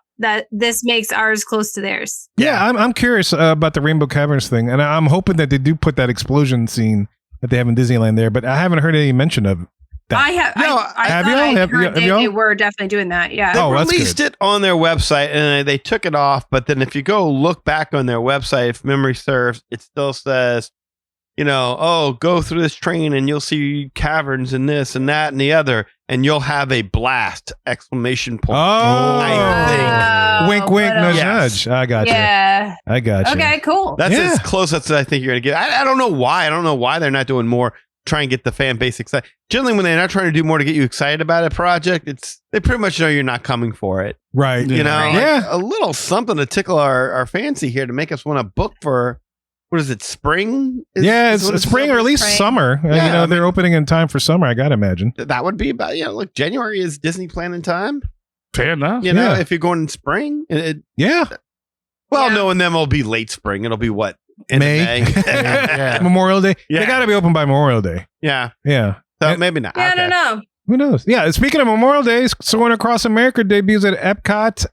this makes ours close to theirs. Yeah, I'm curious about the Rainbow Caverns thing, and I'm hoping that they do put that explosion scene that they have in Disneyland there, but I haven't heard any mention of that. I have. No, I have thought y'all? I Have heard y'all? they were definitely doing that. Yeah. They Oh, that's released it on their website and they took it off. But then if you go look back on their website, if memory serves, it still says, go through this train and you'll see caverns and this and that and the other, and you'll have a blast! Exclamation point. I Oh, Wink, wink, but, nudge, Yes. nudge. I got you. Yeah. I got you. Okay. Cool. That's Yeah. as close as I think you're going to get. I don't know why. I don't know why they're not doing more. Try and get the fan base excited. Generally, when they're not trying to do more to get you excited about a project, they pretty much know you're not coming for it. Right. You know, Right. Yeah. a little something to tickle our fancy here to make us want to book for, what is it, spring? Yeah, Is what it's spring or at least Spring. summer. Yeah, They're opening in time for summer, I got to imagine. That would be about, look, January is Disney planning time. Fair enough. You know, Yeah. if you're going in spring, Yeah. well, Yeah. knowing them, it'll be late spring. It'll be what? End of May. Yeah. Memorial Day. Yeah. They got to be open by Memorial Day. Yeah. Yeah. So And- maybe not. Yeah, I Okay. don't know. Who knows? Yeah. Speaking of Memorial Day, Soaring Across America debuts at Epcot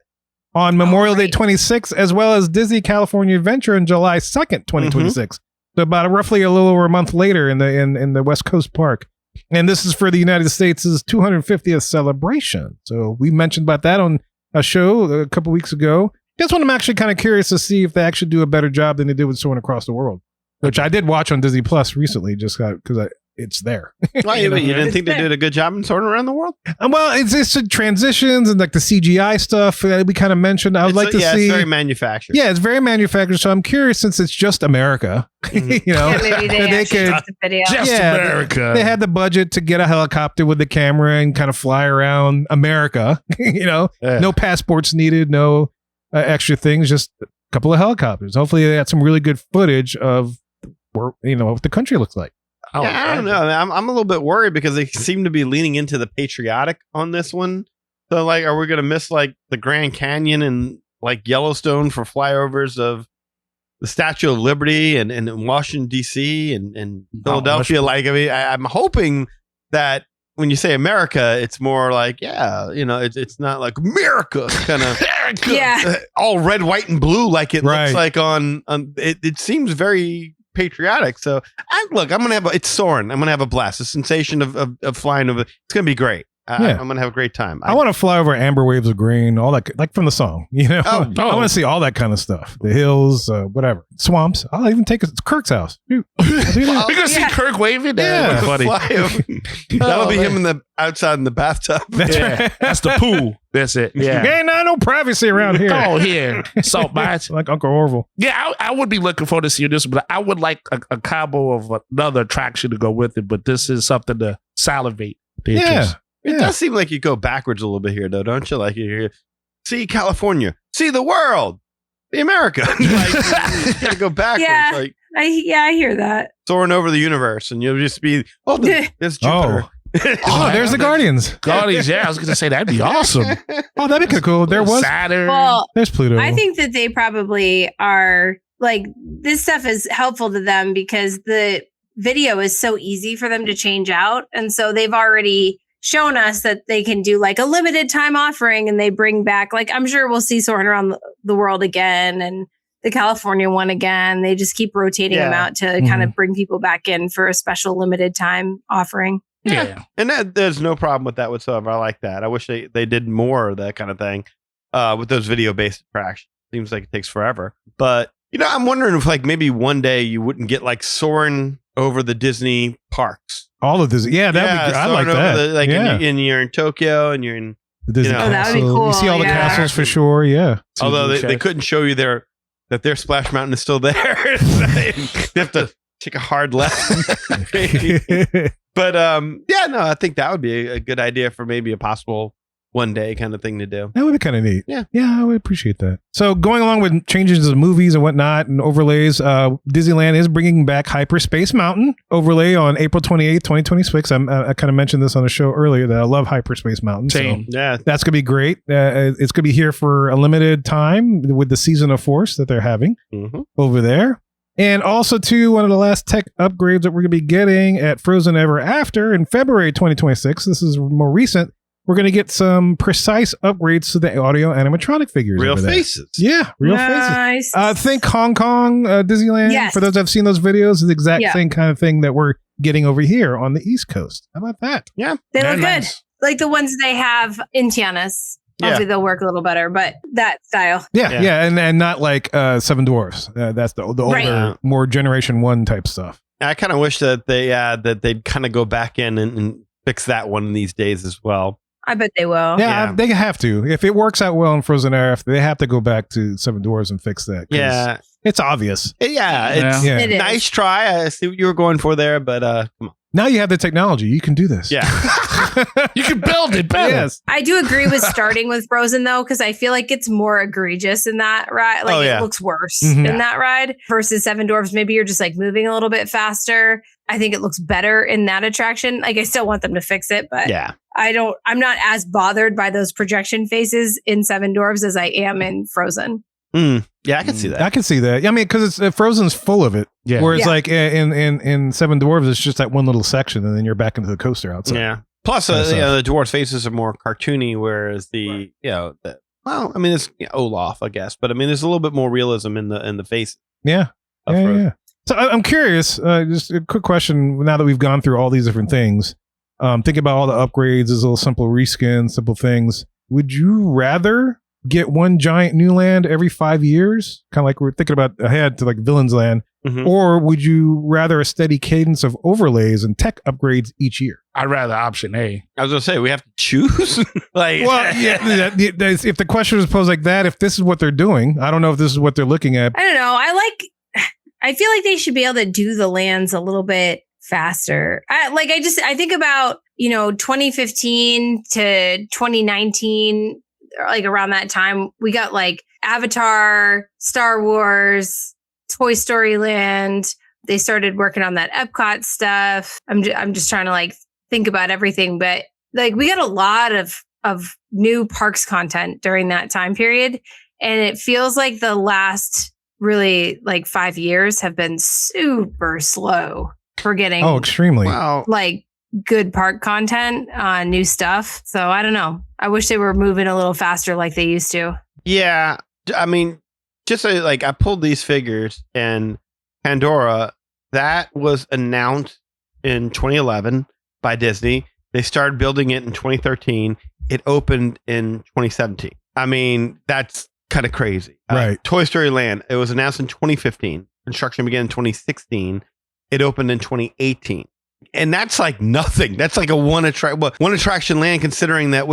on Memorial Day right. 26, as well as Disney California Adventure on July 2nd, 2026. So about roughly a little over a month later in the West Coast Park. And this is for the United States' 250th celebration. So we mentioned about that on a show a couple weeks ago. This one I'm actually kind of curious to see if they actually do a better job than they did with Soaring Across the World, which I did watch on Disney Plus recently just because it's there. Well, you didn't think they did a good job in sorting around the world? Well, it's the transitions and like the CGI stuff that we kind of mentioned. I would like to see. It's very manufactured. Yeah, it's very manufactured. So I'm curious, since it's just America, Mhm. Yeah, maybe they, they actually could- took the video. Just Yeah, America. they had the budget to get a helicopter with the camera and kind of fly around America. Yeah. No passports needed, no extra things, just a couple of helicopters. Hopefully, they got some really good footage of what the country looks like. Yeah, I don't know. I'm a little bit worried because they seem to be leaning into the patriotic on this one. So, like, are we going to miss like the Grand Canyon and like Yellowstone for flyovers of the Statue of Liberty and Washington D.C. and Philadelphia? Like, I mean, I'm hoping that when you say America, it's more like, it's not like America kind of Yeah. all red, white, and blue like it Right. looks like on it seems very patriotic. So I'm gonna have it's soaring. I'm gonna have a blast. The sensation of flying over. It's gonna be great. Yeah. I'm gonna have a great time. I want to fly over amber waves of green, all that, like from the song, Oh, I want to see all that kind of stuff. The hills, whatever, swamps. I'll even take it. It's Kirk's house. Shoot. I'll do that. We're gonna see Yeah. Kirk waving. Yeah. That's funny. Fly over. That'll be him in the outside in the bathtub. That's Yeah. right. That's the pool. That's it. Yeah. Ain't no privacy around here. Oh, here. Salt bites. Like Uncle Orville. Yeah, I would be looking forward to seeing this, but I would like a combo of another attraction to go with it. But this is something to salivate. The Yeah. interest. It does seem like you go backwards a little bit here, though, don't you? Like you see California, see the world, the America. Like, you gotta go backwards, Yeah. like I hear that. soaring over the universe, and you'll just be there's Jupiter. Oh, there's the Guardians. Guardians, yeah, I was gonna say that'd be awesome. Oh, that'd be cool. There was. Saturn. Well, There's Pluto. I think that they probably are like this stuff is helpful to them because the video is so easy for them to change out. And so they've already shown us that they can do like a limited time offering and they bring back, like, I'm sure we'll see Soaring Around the World again and the California one again. They just keep rotating them out to kind of bring people back in for a special limited time offering. Yeah. And there's no problem with that whatsoever. I like that. I wish they did more of that kind of thing with those video-based attractions. Seems like it takes forever. But, I'm wondering if like maybe one day you wouldn't get like soaring over the Disney parks. All of this. Yeah, that'd be, I like that. And you're in Tokyo and you're in the Disney that would be cool. You see all the castles for sure. Yeah. Although they couldn't show you that their Splash Mountain is still there. They have to take a hard left. But I think that would be a good idea for maybe a possible one day kind of thing to do. That would be kind of neat. Yeah, I would appreciate that. So going along with changes to the movies and whatnot and overlays, Disneyland is bringing back Hyperspace Mountain overlay on April 28th, 2026. I kind of mentioned this on the show earlier that I love Hyperspace Mountain. Same. So that's going to be great. It's going to be here for a limited time with the Season of Force that they're having over there. And also, too, one of the last tech upgrades that we're going to be getting at Frozen Ever After in February 2026. This is more recent. We're going to get some precise upgrades to the audio animatronic figures. Real faces. Yeah, real faces. Think Hong Kong Disneyland. Yes. For those that have seen those videos, the exact same kind of thing that we're getting over here on the East Coast. How about that? Yeah. They look nice. good. Like the ones they have in Tiana's. Hopefully they'll work a little better, but that style. Yeah. And not like Seven Dwarfs. That's the older, more Generation 1 type stuff. I kind of wish that they'd kind of go back in and fix that one these days as well. I bet they will. Yeah, they have to. If it works out well in Frozen Ever After, they have to go back to Seven Dwarfs and fix that. Yeah. It's obvious. It's It is. nice try. I see what you were going for there, but come on. Now you have the technology. You can do this. Yeah. You can build it better. Yes. I do agree with starting with Frozen though, because I feel like it's more egregious in that ride. Like it looks worse in that ride versus Seven Dwarfs. Maybe you're just like moving a little bit faster. I think it looks better in that attraction. Like I still want them to fix it, but I'm not as bothered by those projection faces in Seven Dwarfs as I am in Frozen. Yeah, I can see that. I can see that. I mean, because it's Frozen's full of it. Yeah. Whereas like in Seven Dwarfs, it's just that one little section, and then you're back into the coaster outside. Yeah. Plus, the dwarves' faces are more cartoony, whereas it's Olaf, I guess, but I mean, there's a little bit more realism in the face. Yeah. So I'm curious. Just a quick question. Now that we've gone through all these different things, think about all the upgrades, these little simple reskins, simple things. Would you rather get one giant new land every 5 years, kind of like we're thinking about ahead to like Villains Land, or would you rather a steady cadence of overlays and tech upgrades each year? I'd rather option A. I was gonna say we have to choose. If the question was posed like that, if this is what they're doing, I don't know if this is what they're looking at. I don't know. I feel like they should be able to do the lands a little bit faster. I think about 2015 to 2019. Like around that time, we got like Avatar, Star Wars, Toy Story Land. They started working on that Epcot stuff. I'm just trying to like think about everything, but like we got a lot of new parks content during that time period, and it feels like the last really like 5 years have been super slow for getting extremely like good park content on new stuff. So I don't know. I wish they were moving a little faster like they used to. Yeah. I mean, just like I pulled these figures, and Pandora, that was announced in 2011 by Disney. They started building it in 2013. It opened in 2017. I mean, that's kind of crazy. Right. Toy Story Land, it was announced in 2015. Construction began in 2016. It opened in 2018. And that's like nothing. That's like a one attraction land, considering that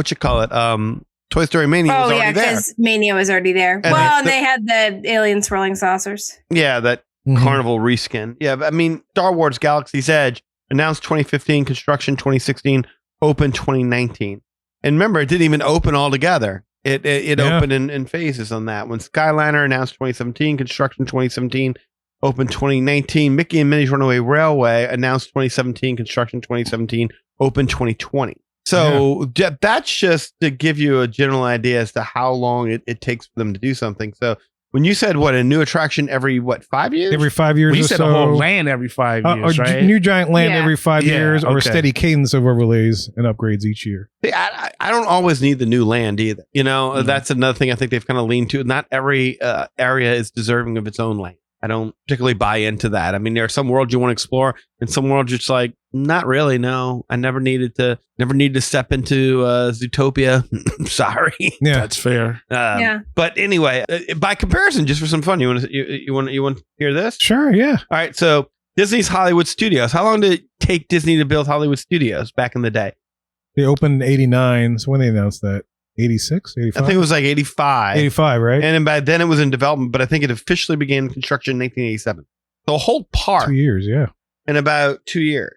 Toy Story Mania was already there. Because Mania was already there. And they had the alien swirling saucers. Yeah, that Carnival reskin. Yeah, I mean, Star Wars Galaxy's Edge announced 2015, construction 2016, opened 2019. And remember, it didn't even open all together. It opened in phases on that one. Skyliner announced 2017, construction 2017. Opened 2019. Mickey and Minnie's Runaway Railway announced 2017, construction 2017, open 2020. So that's just to give you a general idea as to how long it takes for them to do something. So when you said a new attraction every 5 years? Every 5 years We or said so. the whole land every 5 years, or right? new giant land Yeah. every 5 Yeah, years, or a okay. steady cadence of overlays and upgrades each year. See, I don't always need the new land either. You know, Mhm. that's another thing I think they've kind of leaned to. Not every area is deserving of its own land. I don't particularly buy into that. I mean, there are some worlds you want to explore, and some worlds it's like, not really. No, I never needed to step into Zootopia. Sorry. Yeah. That's fair. Yeah. But anyway, by comparison, just for some fun, you want to hear this? Sure, yeah. All right. So Disney's Hollywood Studios. How long did it take Disney to build Hollywood Studios back in the day? They opened in 89. So when they announced that? 86, 85? I think it was like 85. 85, right? And then by then it was in development, but I think it officially began construction in 1987. So a whole 2 park years, yeah. in about 2 years.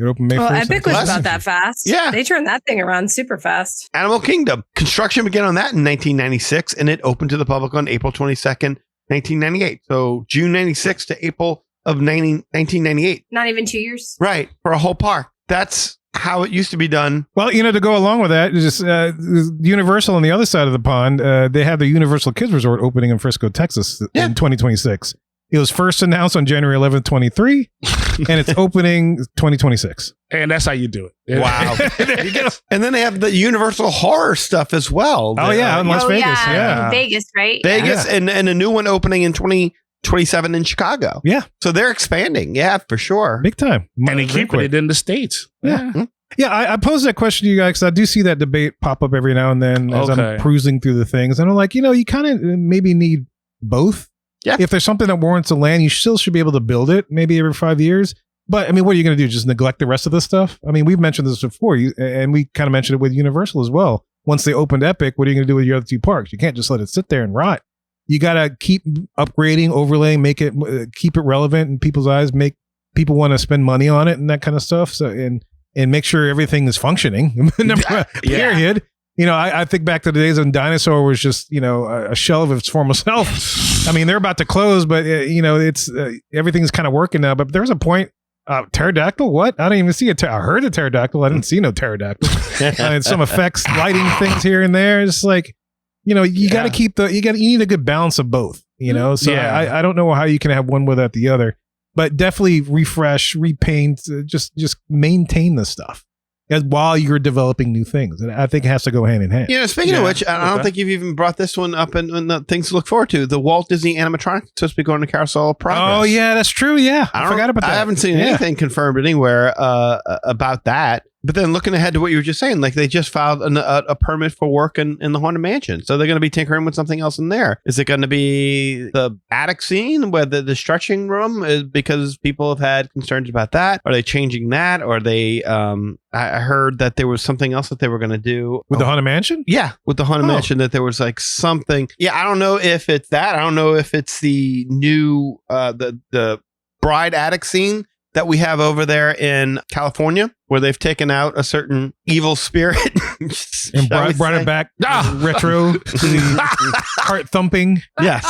It opened May 1st. Well, Epic was Less- about that fast. Yeah. They turned that thing around super fast. Animal Kingdom. Construction began on that in 1996, and it opened to the public on April 22nd, 1998. So June 96 to April of 1998. Not even 2 years. Right. For a whole park. That's how it used to be done. Well, to go along with that, just Universal on the other side of the pond, they have the Universal Kids Resort opening in Frisco, Texas in 2026. It was first announced on January 11th, 23, and it's opening 2026. And that's how you do it. Wow. And then they have the Universal horror stuff as well. Oh, yeah, in Las Vegas. Yeah. In Vegas, right? Vegas and a new one opening in 2027 in Chicago. Yeah. So they're expanding. Yeah, for sure. Big time. And they Very keep quick. it in the States. Yeah. Yeah, I posed that question to you guys because I do see that debate pop up every now and then as Okay. I'm cruising through the things. And I'm like, you kind of maybe need both. Yeah. If there's something that warrants a land, you still should be able to build it maybe every 5 years. But I mean, what are you going to do? Just neglect the rest of this stuff? I mean, we've mentioned this before, and we kind of mentioned it with Universal as well. Once they opened Epic, what are you going to do with your other 2 parks? You can't just let it sit there and rot. You got to keep upgrading, overlaying, make it, keep it relevant in people's eyes, make people want to spend money on it and that kind of stuff. So, and make sure everything is functioning. Period. I think back to the days when Dinosaur was just, a shell of its former self. I mean, they're about to close, but it's everything's kind of working now. But there's a point. Pterodactyl? What? I didn't even see I heard a pterodactyl. I didn't see no pterodactyl. And some effects, lighting things here and there. It's like, you got to keep you need a good balance of both. So Yeah. I don't know how you can have one without the other. But definitely refresh, repaint, just maintain the stuff while you're developing new things. And I think it has to go hand in hand. Speaking of which, I don't think you've even brought this one up in the things to look forward to. The Walt Disney animatronic is supposed to be going to Carousel of Progress. Oh, yeah, that's true. Yeah. I forgot about that. I haven't seen anything confirmed anywhere about that. But then looking ahead to what you were just saying, like they just filed a permit for work in the Haunted Mansion. So they're going to be tinkering with something else in there. Is it going to be the attic scene where the stretching room is because people have had concerns about that? Are they changing that? Or are they, I heard that there was something else that they were going to do. With the Haunted Mansion? Yeah, with the Haunted Mansion, that there was like something. Yeah, I don't know if it's that. I don't know if it's the new, the bride attic scene that we have over there in California, where they've taken out a certain evil spirit And brought it back retro to the heart thumping. Yes.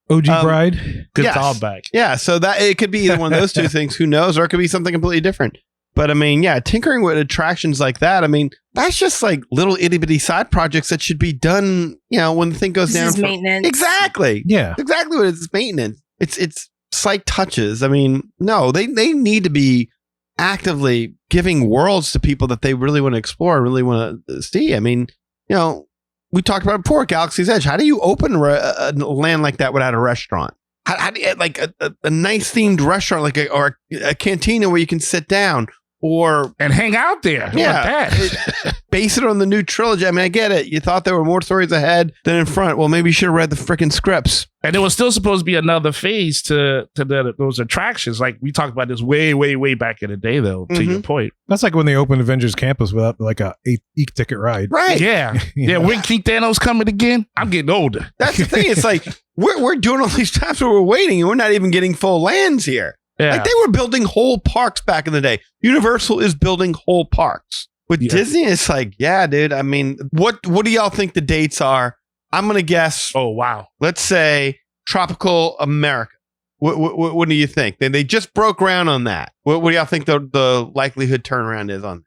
OG bride. Good Yes. callback. Yeah. So that it could be either one of those two things. Who knows? Or it could be something completely different. But I mean, yeah, tinkering with attractions like that. I mean, that's just like little itty bitty side projects that should be done, when the thing goes This down. is maintenance. Exactly. Yeah. Exactly what it is. It's maintenance. It's slight touches. I mean, no, they need to be actively giving worlds to people that they really want to explore, really want to see. I mean, we talked about it before, Galaxy's Edge. How do you open a land like that without a restaurant? How do you, like a nice themed restaurant, or a cantina where you can sit down and hang out there? How about that? Base it on the new trilogy. I mean, I get it. You thought there were more stories ahead than in front. Well, maybe you should have read the freaking scripts. And there was still supposed to be another phase to those attractions. Like we talked about this way, way, way back in the day, though, to your point. That's like when they opened Avengers Campus without like a e-ticket ride. Right. Yeah. Yeah. When Keith Thanos coming again? I'm getting older. That's the thing. It's like we're doing all these times where we're waiting and we're not even getting full lands here. Yeah. Like they were building whole parks back in the day. Universal is building whole parks. With Disney, it's like, yeah, dude. I mean, what do y'all think the dates are? I'm gonna guess. Oh wow. Let's say Tropical America. What do you think? They just broke ground on that. What do y'all think the likelihood turnaround is on?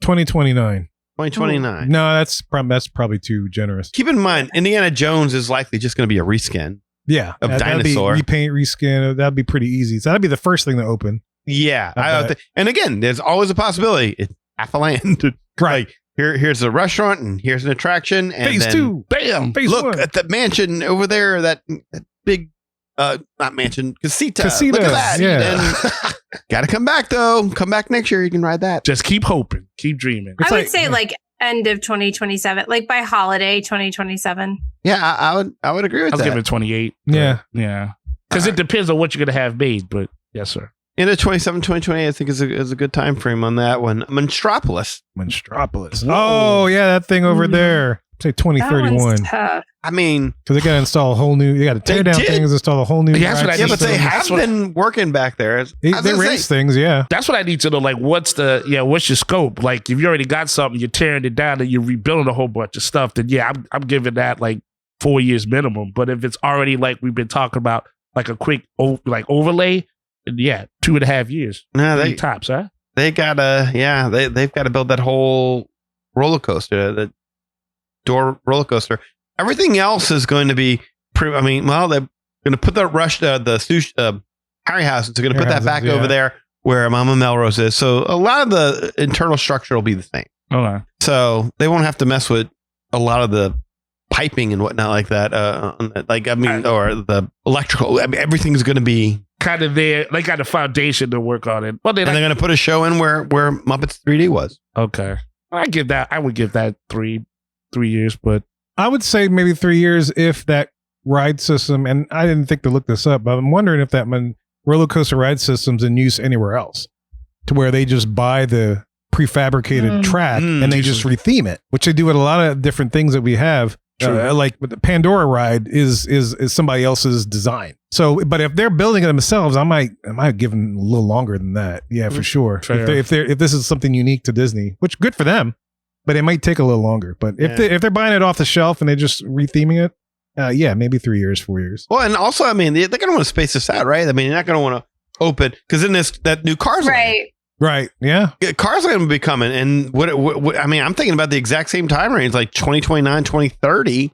2029. 2029. No, that's probably too generous. Keep in mind, Indiana Jones is likely just going to be a reskin. Yeah, Of that'd be dinosaur. repaint, reskin. That'd be pretty easy. So that'd be the first thing to open. Yeah. I bet. And again, there's always a possibility. It's half a land. Right. Like, here's a restaurant and here's an attraction. And Phase then, 2. Bam. Phase Look 1. at the mansion over there, that big, not mansion, casita. Casita, Look at that. yeah. And gotta come back though. Come back next year. You can ride that. Just keep hoping. Keep dreaming. It's I would like- say like end of 2027, like by holiday 2027. Yeah, I would agree with I was that. giving 28. Yeah. Yeah. Because it depends on what you're going to have made. But yes, sir. Into 27, 2028, I think is a good time frame on that one. Monstropolis. Monstropolis. Oh, yeah, that thing over there. Say That 2031. one's tough. I mean, Because they got to install a whole new. They got to tear They down did. things, install a whole new. Yeah, that's what I ride yeah, but they system. have been working back there. They I was gonna raise say, things, yeah. That's what I need to know. Like, what's your scope? Like, if you already got something, you're tearing it down and you're rebuilding a whole bunch of stuff, then yeah, I'm giving that like 4 years minimum. But if it's already like we've been talking about, like a quick overlay, then yeah, 2.5 years. No, Three tops, huh? they've got to build that whole roller coaster, the door roller coaster. Everything else is going to be they're going to put the Harry House. They're going to put that back over there where Mama Melrose is. So a lot of the internal structure will be the same. Okay. So they won't have to mess with a lot of the piping and whatnot like that. Or the electrical. I mean, everything's going to be Kind of there. They got a foundation to work on it. But and they're going to put a show in where Muppets 3D was. okay. I would give that 3 years, but I would say maybe 3 years if that ride system, and I didn't think to look this up, but I'm wondering if that roller coaster ride system's in use anywhere else, to where they just buy the prefabricated track and they just retheme it, which they do with a lot of different things that we have. Like with the Pandora ride is somebody else's design. So, but if they're building it themselves, I might give them a little longer than that. Yeah, for sure. Fair. If this is something unique to Disney, which good for them, but it might take a little longer. But if they're buying it off the shelf and they're just retheming it, yeah, maybe 3 years, 4 years. Well, and also, I mean, they're going to want to space this out, right? I mean, you're not going to want to open because in that new Cars Land, Right. Right. Yeah. Cars Land will be coming, and what I mean, I'm thinking about the exact same time range, like 2029, 2030,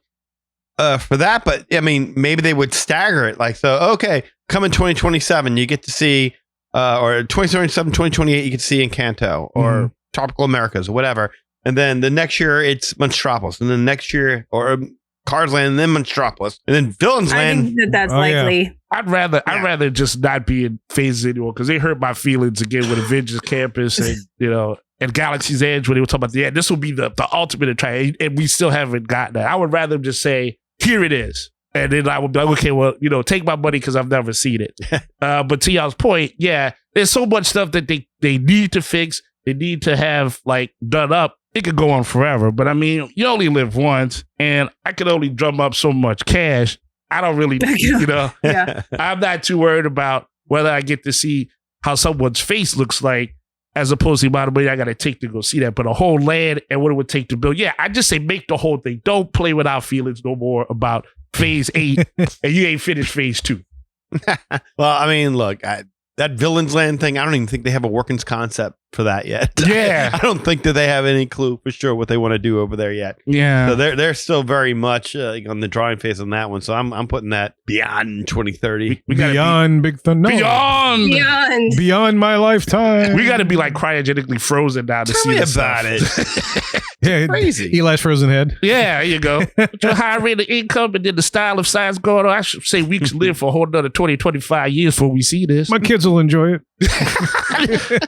for that. But I mean, maybe they would stagger it, like so. Okay, come in 2027, you get to see, or 2027, 2028, you get to see Encanto or Tropical Americas or whatever, and then the next year it's Monstropolis, and then next year or Cars Land, and then Monstropolis, and then Villains I Land. think that's Oh, yeah. likely. I'd rather just not be in phases anymore because they hurt my feelings again with Avengers Campus and and Galaxy's Edge when they were talking about this will be the ultimate attraction, and we still haven't gotten that. I would rather just say here it is, and then I would be like, okay, well, take my money because I've never seen it. But to y'all's point, yeah, there's so much stuff that they need to fix, they need to have like done up. It could go on forever, but I mean, you only live once, and I can only drum up so much cash. I don't really, Yeah. I'm not too worried about whether I get to see how someone's face looks like, as opposed to the amount of money I got to take to go see that. But a whole land and what it would take to build. Yeah, I just say make the whole thing. Don't play with our feelings no more about phase 8 and you ain't finished phase 2. Well, I mean, look, that Villains Land thing, I don't even think they have a working concept for that yet. Yeah. I don't think that they have any clue for sure what they want to do over there yet. Yeah. So they're still very much on the drawing phase on that one. So I'm putting that beyond 2030. We gotta Beyond Big Thunder. No. beyond. Beyond. Beyond my lifetime. We got to be like cryogenically frozen down to Tell see me this about stuff. it. Yeah, Crazy. Eli's frozen head. Yeah, there you go. With your high rate of income and then the style of science going on, I should say we should live for a whole another 20, 25 years before we see this. My kids will enjoy it.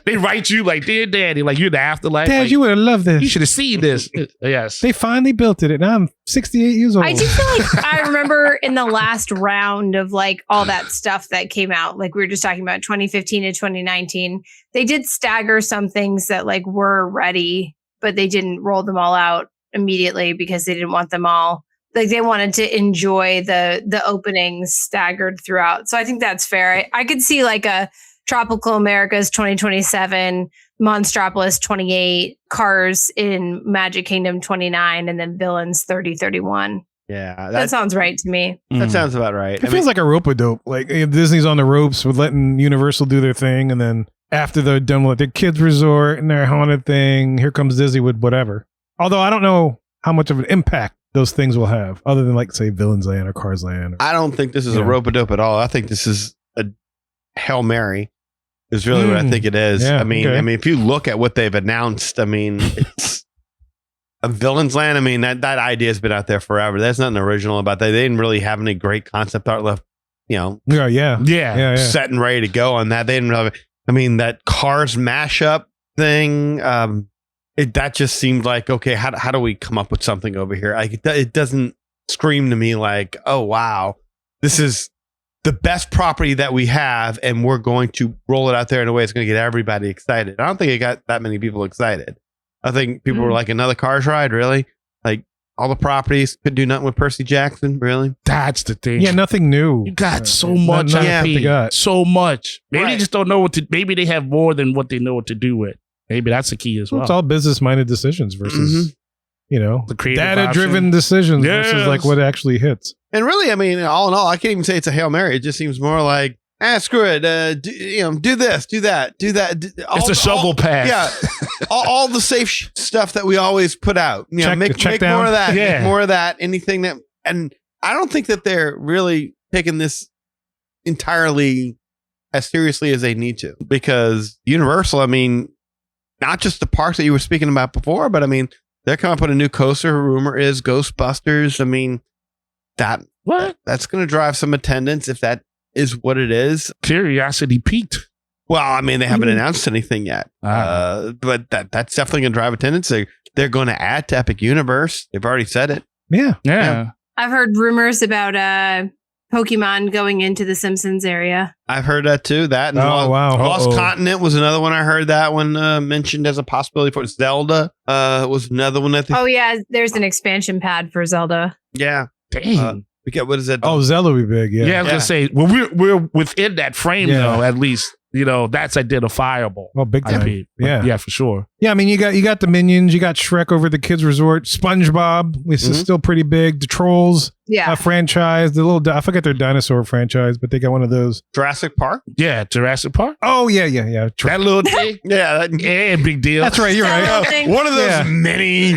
They write you like, dear daddy, like you're in the afterlife. Dad, like, you would have loved you this. should have seen this. Yes. They finally built it, and I'm 68 years old. I do feel like I remember in the last round of like all that stuff that came out, like we were just talking about 2015 to 2019, they did stagger some things that like were ready, but they didn't roll them all out immediately because they didn't want them all. Like they wanted to enjoy the openings staggered throughout. So I think that's fair. I could see like a Tropical Americas 2027, Monstropolis 28, Cars in Magic Kingdom 29, and then Villains 3031. Yeah, That sounds right to me. that sounds about right. It feels like a rope-a-dope. Like Disney's on the ropes with letting Universal do their thing, and then after they're done with their kids resort and their haunted thing, here comes Disney with whatever. Although I don't know how much of an impact those things will have, other than like say Villains Land or Cars Land. I don't think this is a rope-a-dope at all. I think this is a Hail Mary. Is really what I think it is. Yeah, I mean, if you look at what they've announced, I mean, it's a Villains Land. I mean, that idea has been out there forever. There's nothing original about that. They didn't really have any great concept art left. Yeah. Set and ready to go on that. They didn't really. I mean, that Cars mashup thing. That just seemed like, okay, how do we come up with something over here? It doesn't scream to me like, oh wow, this is the best property that we have, and we're going to roll it out there in a way that's going to get everybody excited. I don't think it got that many people excited. I think people were like, another Cars ride, really? Like all the properties could do nothing with Percy Jackson, really? That's the thing. Yeah, nothing new. You got so much. So much. Maybe they just don't know what to. Maybe they have more than what they know what to do with. Maybe that's the key as well. It's all business-minded decisions versus, the data-driven decisions versus like what actually hits. And really, I mean, all in all, I can't even say it's a Hail Mary. It just seems more like, screw it. Do this, do that, do that. It's a shovel path. Yeah. all the safe stuff that we always put out. Make more of that. Yeah. Make more of that. Anything that, and I don't think that they're really taking this entirely as seriously as they need to, because Universal, I mean, not just the parks that you were speaking about before, but I mean, they're coming up with a new coaster. Rumor is Ghostbusters. I mean, that's going to drive some attendance if that is what it is. Curiosity peaked. Well, I mean, they haven't announced anything yet, but that's definitely going to drive attendance. They're going to add to Epic Universe. They've already said it. Yeah. I've heard rumors about Pokemon going into the Simpsons area. I've heard that too. That and wow. Lost Continent was another one. I heard that one mentioned as a possibility for Zelda. Was another one. I think. Oh yeah, there's an expansion pad for Zelda. Yeah. Dang. What is it? Oh, Zelda would be big. Yeah. I was gonna say, well, we're within that frame though. At least that's identifiable. Oh, big time. IP. Yeah, for sure. Yeah, I mean, you got the Minions, you got Shrek over at the Kids Resort, SpongeBob, which is still pretty big. The Trolls, franchise, the little I forget their dinosaur franchise, but they got one of those. Jurassic Park. Yeah, Jurassic Park. Oh yeah. That little thing. Big deal. That's right. You're right. One of those mini.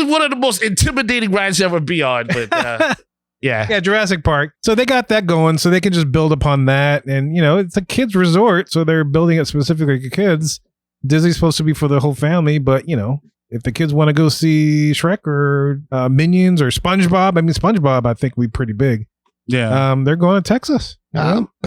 One of the most intimidating rides you ever be on, but. Yeah, Jurassic Park. So they got that going, so they can just build upon that. And, it's a kids resort, so they're building it specifically for kids. Disney's supposed to be for the whole family, but, if the kids want to go see Shrek or Minions or SpongeBob, SpongeBob, I think would be pretty big. Yeah. They're going to Texas.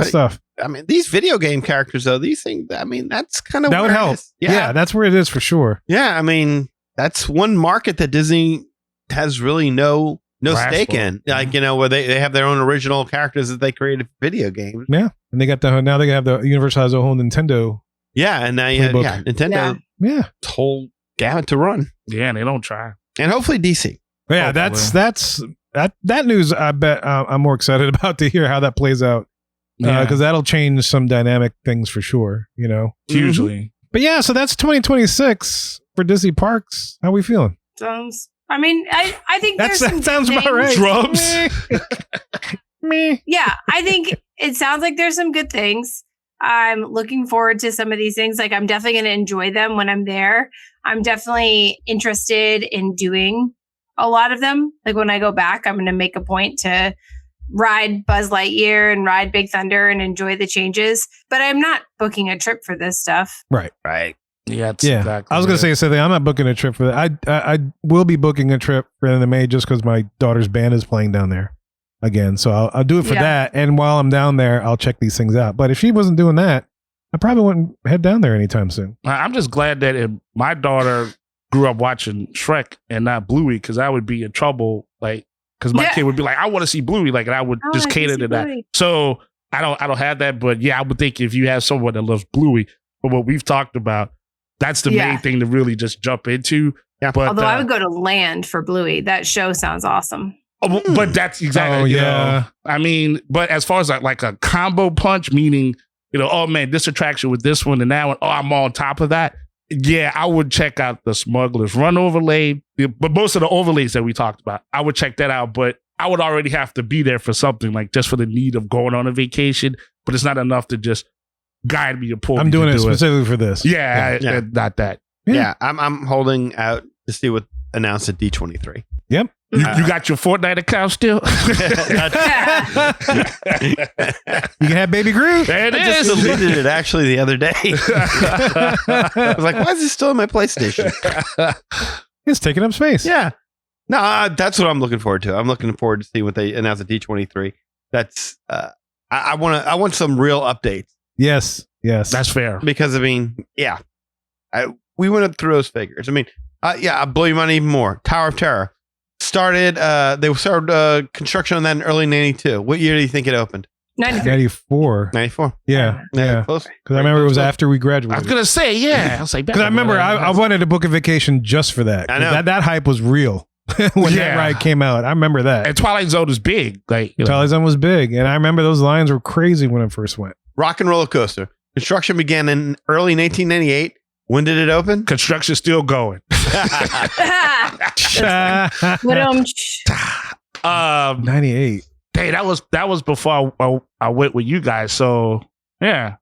Stuff. I mean, these video game characters, though, these things, I mean, that's kind of that would help. Yeah, that's where it is for sure. Yeah, I mean, that's one market that Disney has really no stake in, like, where they have their own original characters that they created for video games. Yeah, and they got now they have the Universal has a whole Nintendo. Yeah, and now you have Nintendo. Yeah, whole gamut to run. Yeah, and they don't try. And hopefully DC. Yeah, that news. I bet I'm more excited about to hear how that plays out because that'll change some dynamic things for sure. Hugely. But yeah, so that's 2026 for Disney Parks. How we feeling? I think that sounds about right. Drums. Me. Yeah, I think it sounds like there's some good things. I'm looking forward to some of these things. Like, I'm definitely going to enjoy them when I'm there. I'm definitely interested in doing a lot of them. Like, when I go back, I'm going to make a point to ride Buzz Lightyear and ride Big Thunder and enjoy the changes. But I'm not booking a trip for this stuff. Right. Yeah, exactly. I was going to say something. I'm not booking a trip for that. I will be booking a trip for the May just because my daughter's band is playing down there again. So I'll do it for that. And while I'm down there, I'll check these things out. But if she wasn't doing that, I probably wouldn't head down there anytime soon. I'm just glad that if my daughter grew up watching Shrek and not Bluey, because I would be in trouble. Like, because my kid would be like, I want to see Bluey. Like, and I would just cater to that. Bluey. So I don't have that. But yeah, I would think if you have someone that loves Bluey, but what we've talked about, that's the main thing to really just jump into. Yeah. But, although I would go to Land for Bluey. That show sounds awesome. But that's exactly, I mean, but as far as like a combo punch, meaning, oh man, this attraction with this one and that one, I'm on top of that. Yeah, I would check out the Smuggler's Run overlay. But most of the overlays that we talked about, I would check that out. But I would already have to be there for something, like just for the need of going on a vacation. But it's not enough to just guide me and pull me. I'm doing it specifically for this. Yeah. Not that. Yeah, I'm holding out to see what announced at D23. Yep. You got your Fortnite account still? You can have Baby Groot. There it I just is. deleted it actually the other day. I was like, why is this still in my PlayStation? It's taking up space. Yeah. No, that's what I'm looking forward to. I'm looking forward to see what they announce at D23. That's I want some real updates Yes. That's fair. because I mean, yeah, we went up through those figures. I mean, I'll blow your mind even more. Tower of Terror started. They started construction on that in early '92. What year do you think it opened? 93. 94. '94. Yeah. Close. Because I remember it was Close. after we I was graduated. gonna say, yeah. I was like, Because I remember I wanted to book a vacation just for that. I know. That hype was real when that Yeah. ride came out. I remember that. and Twilight Zone is big. Like, you know. Twilight Zone was big. And I remember those lines were crazy when it first went. Rock and Roller Coaster. Construction began in early 1998. When did it open? Construction's still going. But, 98. Hey, that was before I went with you guys. So yeah,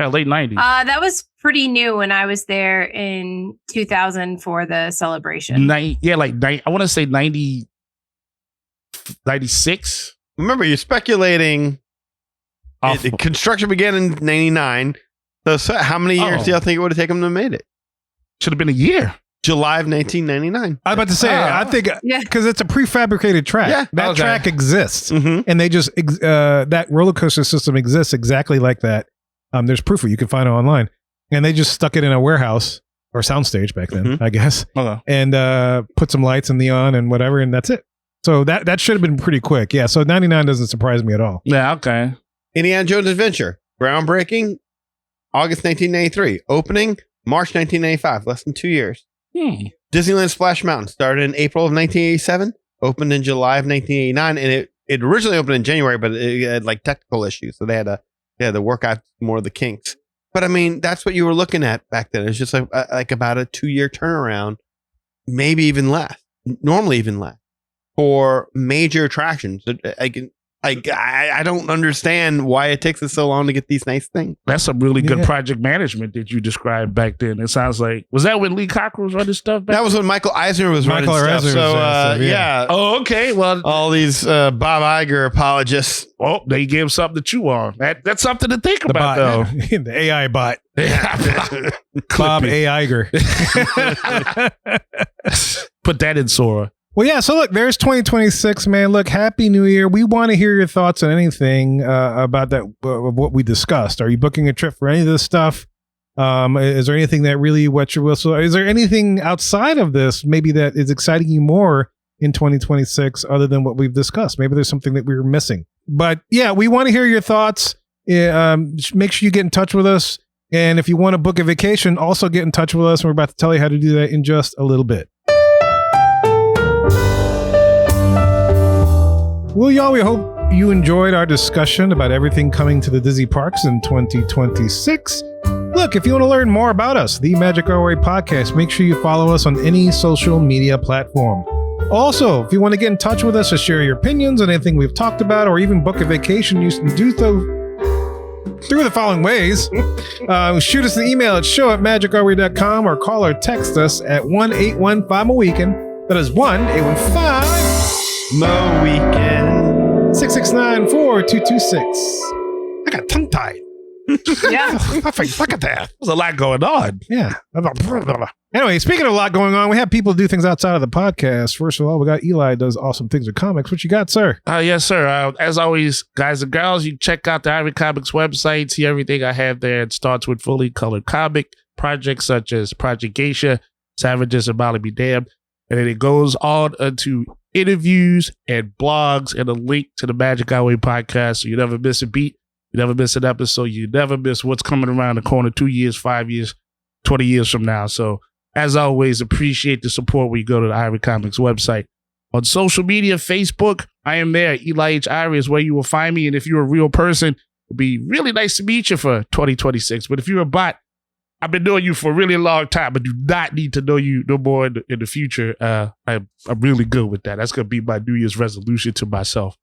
late 90s. that was pretty new when I was there in 2000 for the celebration. I want to say 90, 96. Remember, you're speculating. Off- Construction began in '99. So how many years Oh. do y'all think it would have taken them to made it? Should have been a year. July of 1999. I was about to say, I think, Yeah. because it's a prefabricated track. Yeah. That Okay. track exists. Mm-hmm. And they just, that roller coaster system exists exactly like that. There's proof of it. You can find it online. And they just stuck it in a warehouse or soundstage back then, Mhm. I guess, Okay. and put some lights and neon and whatever, and that's it. So that should have been pretty quick. Yeah. So 99 doesn't surprise me at all. Yeah. Okay. Indiana Jones Adventure. Groundbreaking. August 1993. Opening March 1995. Less than 2 years. Disneyland Splash Mountain started in April of 1987. Opened in July of 1989. And it originally opened in January, but it had like technical issues. So they had to work out more of the kinks. But I mean, that's what you were looking at back then. It's just like about a 2-year turnaround, maybe even less, normally even less, for major attractions. I don't understand why it takes us so long to get these nice things. That's some really good Yeah. project management that you described back then. It sounds like, was that when Lee Cockrell was running stuff back That was when Michael Eisner was running Michael stuff. Eisner was So running stuff, yeah. yeah, Oh, okay. Well, all these Bob Iger apologists. they gave him something to chew on. That's something to think The about, though. bot, the AI bot, Yeah. Bob A. Iger. Put that in Sora. Well, yeah. So look, there's 2026, man. Look, Happy New Year. We want to hear your thoughts on anything about that, what we discussed. Are you booking a trip for any of this stuff? Is there anything that really wets your whistle? Is there anything outside of this maybe that is exciting you more in 2026 other than what we've discussed? Maybe there's something that we were missing. But yeah, we want to hear your thoughts. Make sure you get in touch with us. And if you want to book a vacation, also get in touch with us. We're about to tell you how to do that in just a little bit. Well, y'all, we hope you enjoyed our discussion about everything coming to the Disney Parks in 2026. Look, if you want to learn more about us, the Magic Our Way podcast, make sure you follow us on any social media platform. Also, if you want to get in touch with us or share your opinions on anything we've talked about or even book a vacation, you can do so through the following ways. Shoot us an email at show@magicourway.com or call or text us at 1-815-A-WEEKEND. That is 1-815 Weekend. 669-4226. I got tongue-tied. Yeah. Look at that. There's a lot going on. Yeah. Anyway, speaking of a lot going on, we have people do things outside of the podcast. First of all, we got Eli does awesome things with comics. What you got, sir? Yes, sir. As always, guys and girls, you check out the Ivory Comics website, see everything I have there. It starts with fully colored comic projects such as Project Geisha, Savages, and Molly Be Damned. And then it goes on into interviews and blogs and a link to the Magic Our Way podcast. So you never miss a beat. You never miss an episode. You never miss what's coming around the corner 2 years, 5 years, 20 years from now. So as always, appreciate the support when you go to the Ivory Comics website. On social media, Facebook, I am there. Eli H. Ivory is where you will find me. And if you're a real person, it'll be really nice to meet you for 2026. But if you're a bot, I've been knowing you for a really long time, but do not need to know you no more in the future. I'm really good with that. That's going to be my New Year's resolution to myself.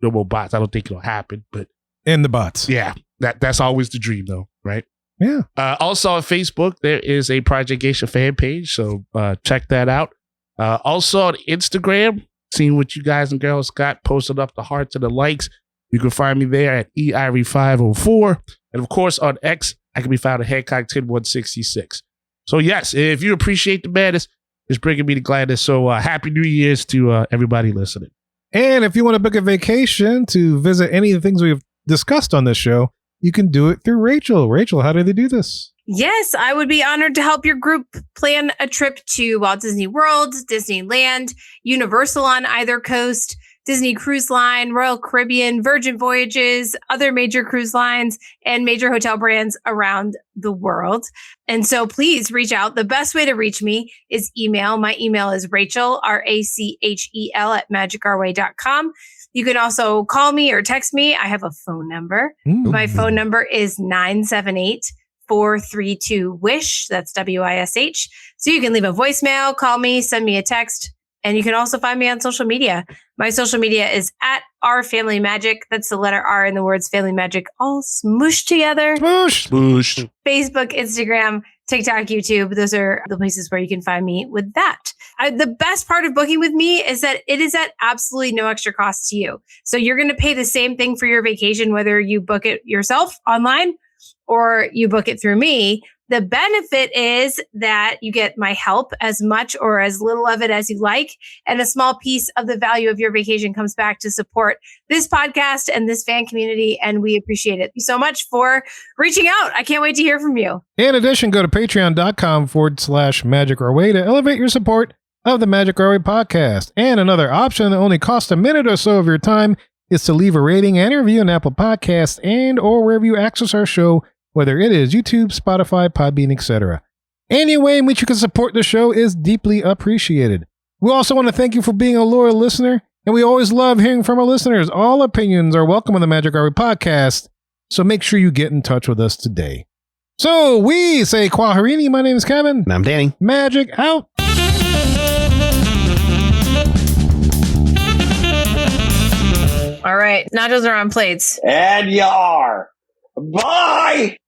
No more bots. I don't think it'll happen, but And the bots. yeah, that's always the dream, though, right? Yeah. Also on Facebook, there is a Project Geisha fan page, so check that out. Also on Instagram, seeing what you guys and girls got posted up the hearts and the likes. You can find me there at EIRE504. And of course, on X, I can be found at Hancock10166. So yes, if you appreciate the madness, it's bringing me to gladness. So happy New Year's to everybody listening. And if you want to book a vacation to visit any of the things we've discussed on this show, you can do it through Rachel. Rachel, how do they do this? Yes, I would be honored to help your group plan a trip to Walt Disney World, Disneyland, Universal on either coast, Disney Cruise Line, Royal Caribbean, Virgin Voyages, other major cruise lines, and major hotel brands around the world. And so please reach out. The best way to reach me is email. My email is Rachel, RACHEL @magicourway.com. You can also call me or text me. I have a phone number. My phone number is 978-432-WISH. That's WISH. So you can leave a voicemail, call me, send me a text. And you can also find me on social media. My social media is at Our Family Magic. That's the letter R in the words Family Magic, all smooshed together. Smoosh. Facebook, Instagram, TikTok, YouTube. Those are the places where you can find me with that. The best part of booking with me is that it is at absolutely no extra cost to you. So you're going to pay the same thing for your vacation, whether you book it yourself online or you book it through me. The benefit is that you get my help as much or as little of it as you like. And a small piece of the value of your vacation comes back to support this podcast and this fan community. And we appreciate it. Thank you so much for reaching out. I can't wait to hear from you. In addition, go to patreon.com/Magic Our Way to elevate your support of the Magic Our Way podcast. And another option that only costs a minute or so of your time is to leave a rating and a review on Apple Podcasts and or wherever you access our show, whether it is YouTube, Spotify, Podbean, etc. Any way in which you can support the show is deeply appreciated. We also want to thank you for being a loyal listener, and we always love hearing from our listeners. All opinions are welcome on the Magic Our Way podcast, so make sure you get in touch with us today. So we say Kwaharini. My name is Kevin. And I'm Danny. Magic out. All right. Nachos are on plates. And you are. Bye!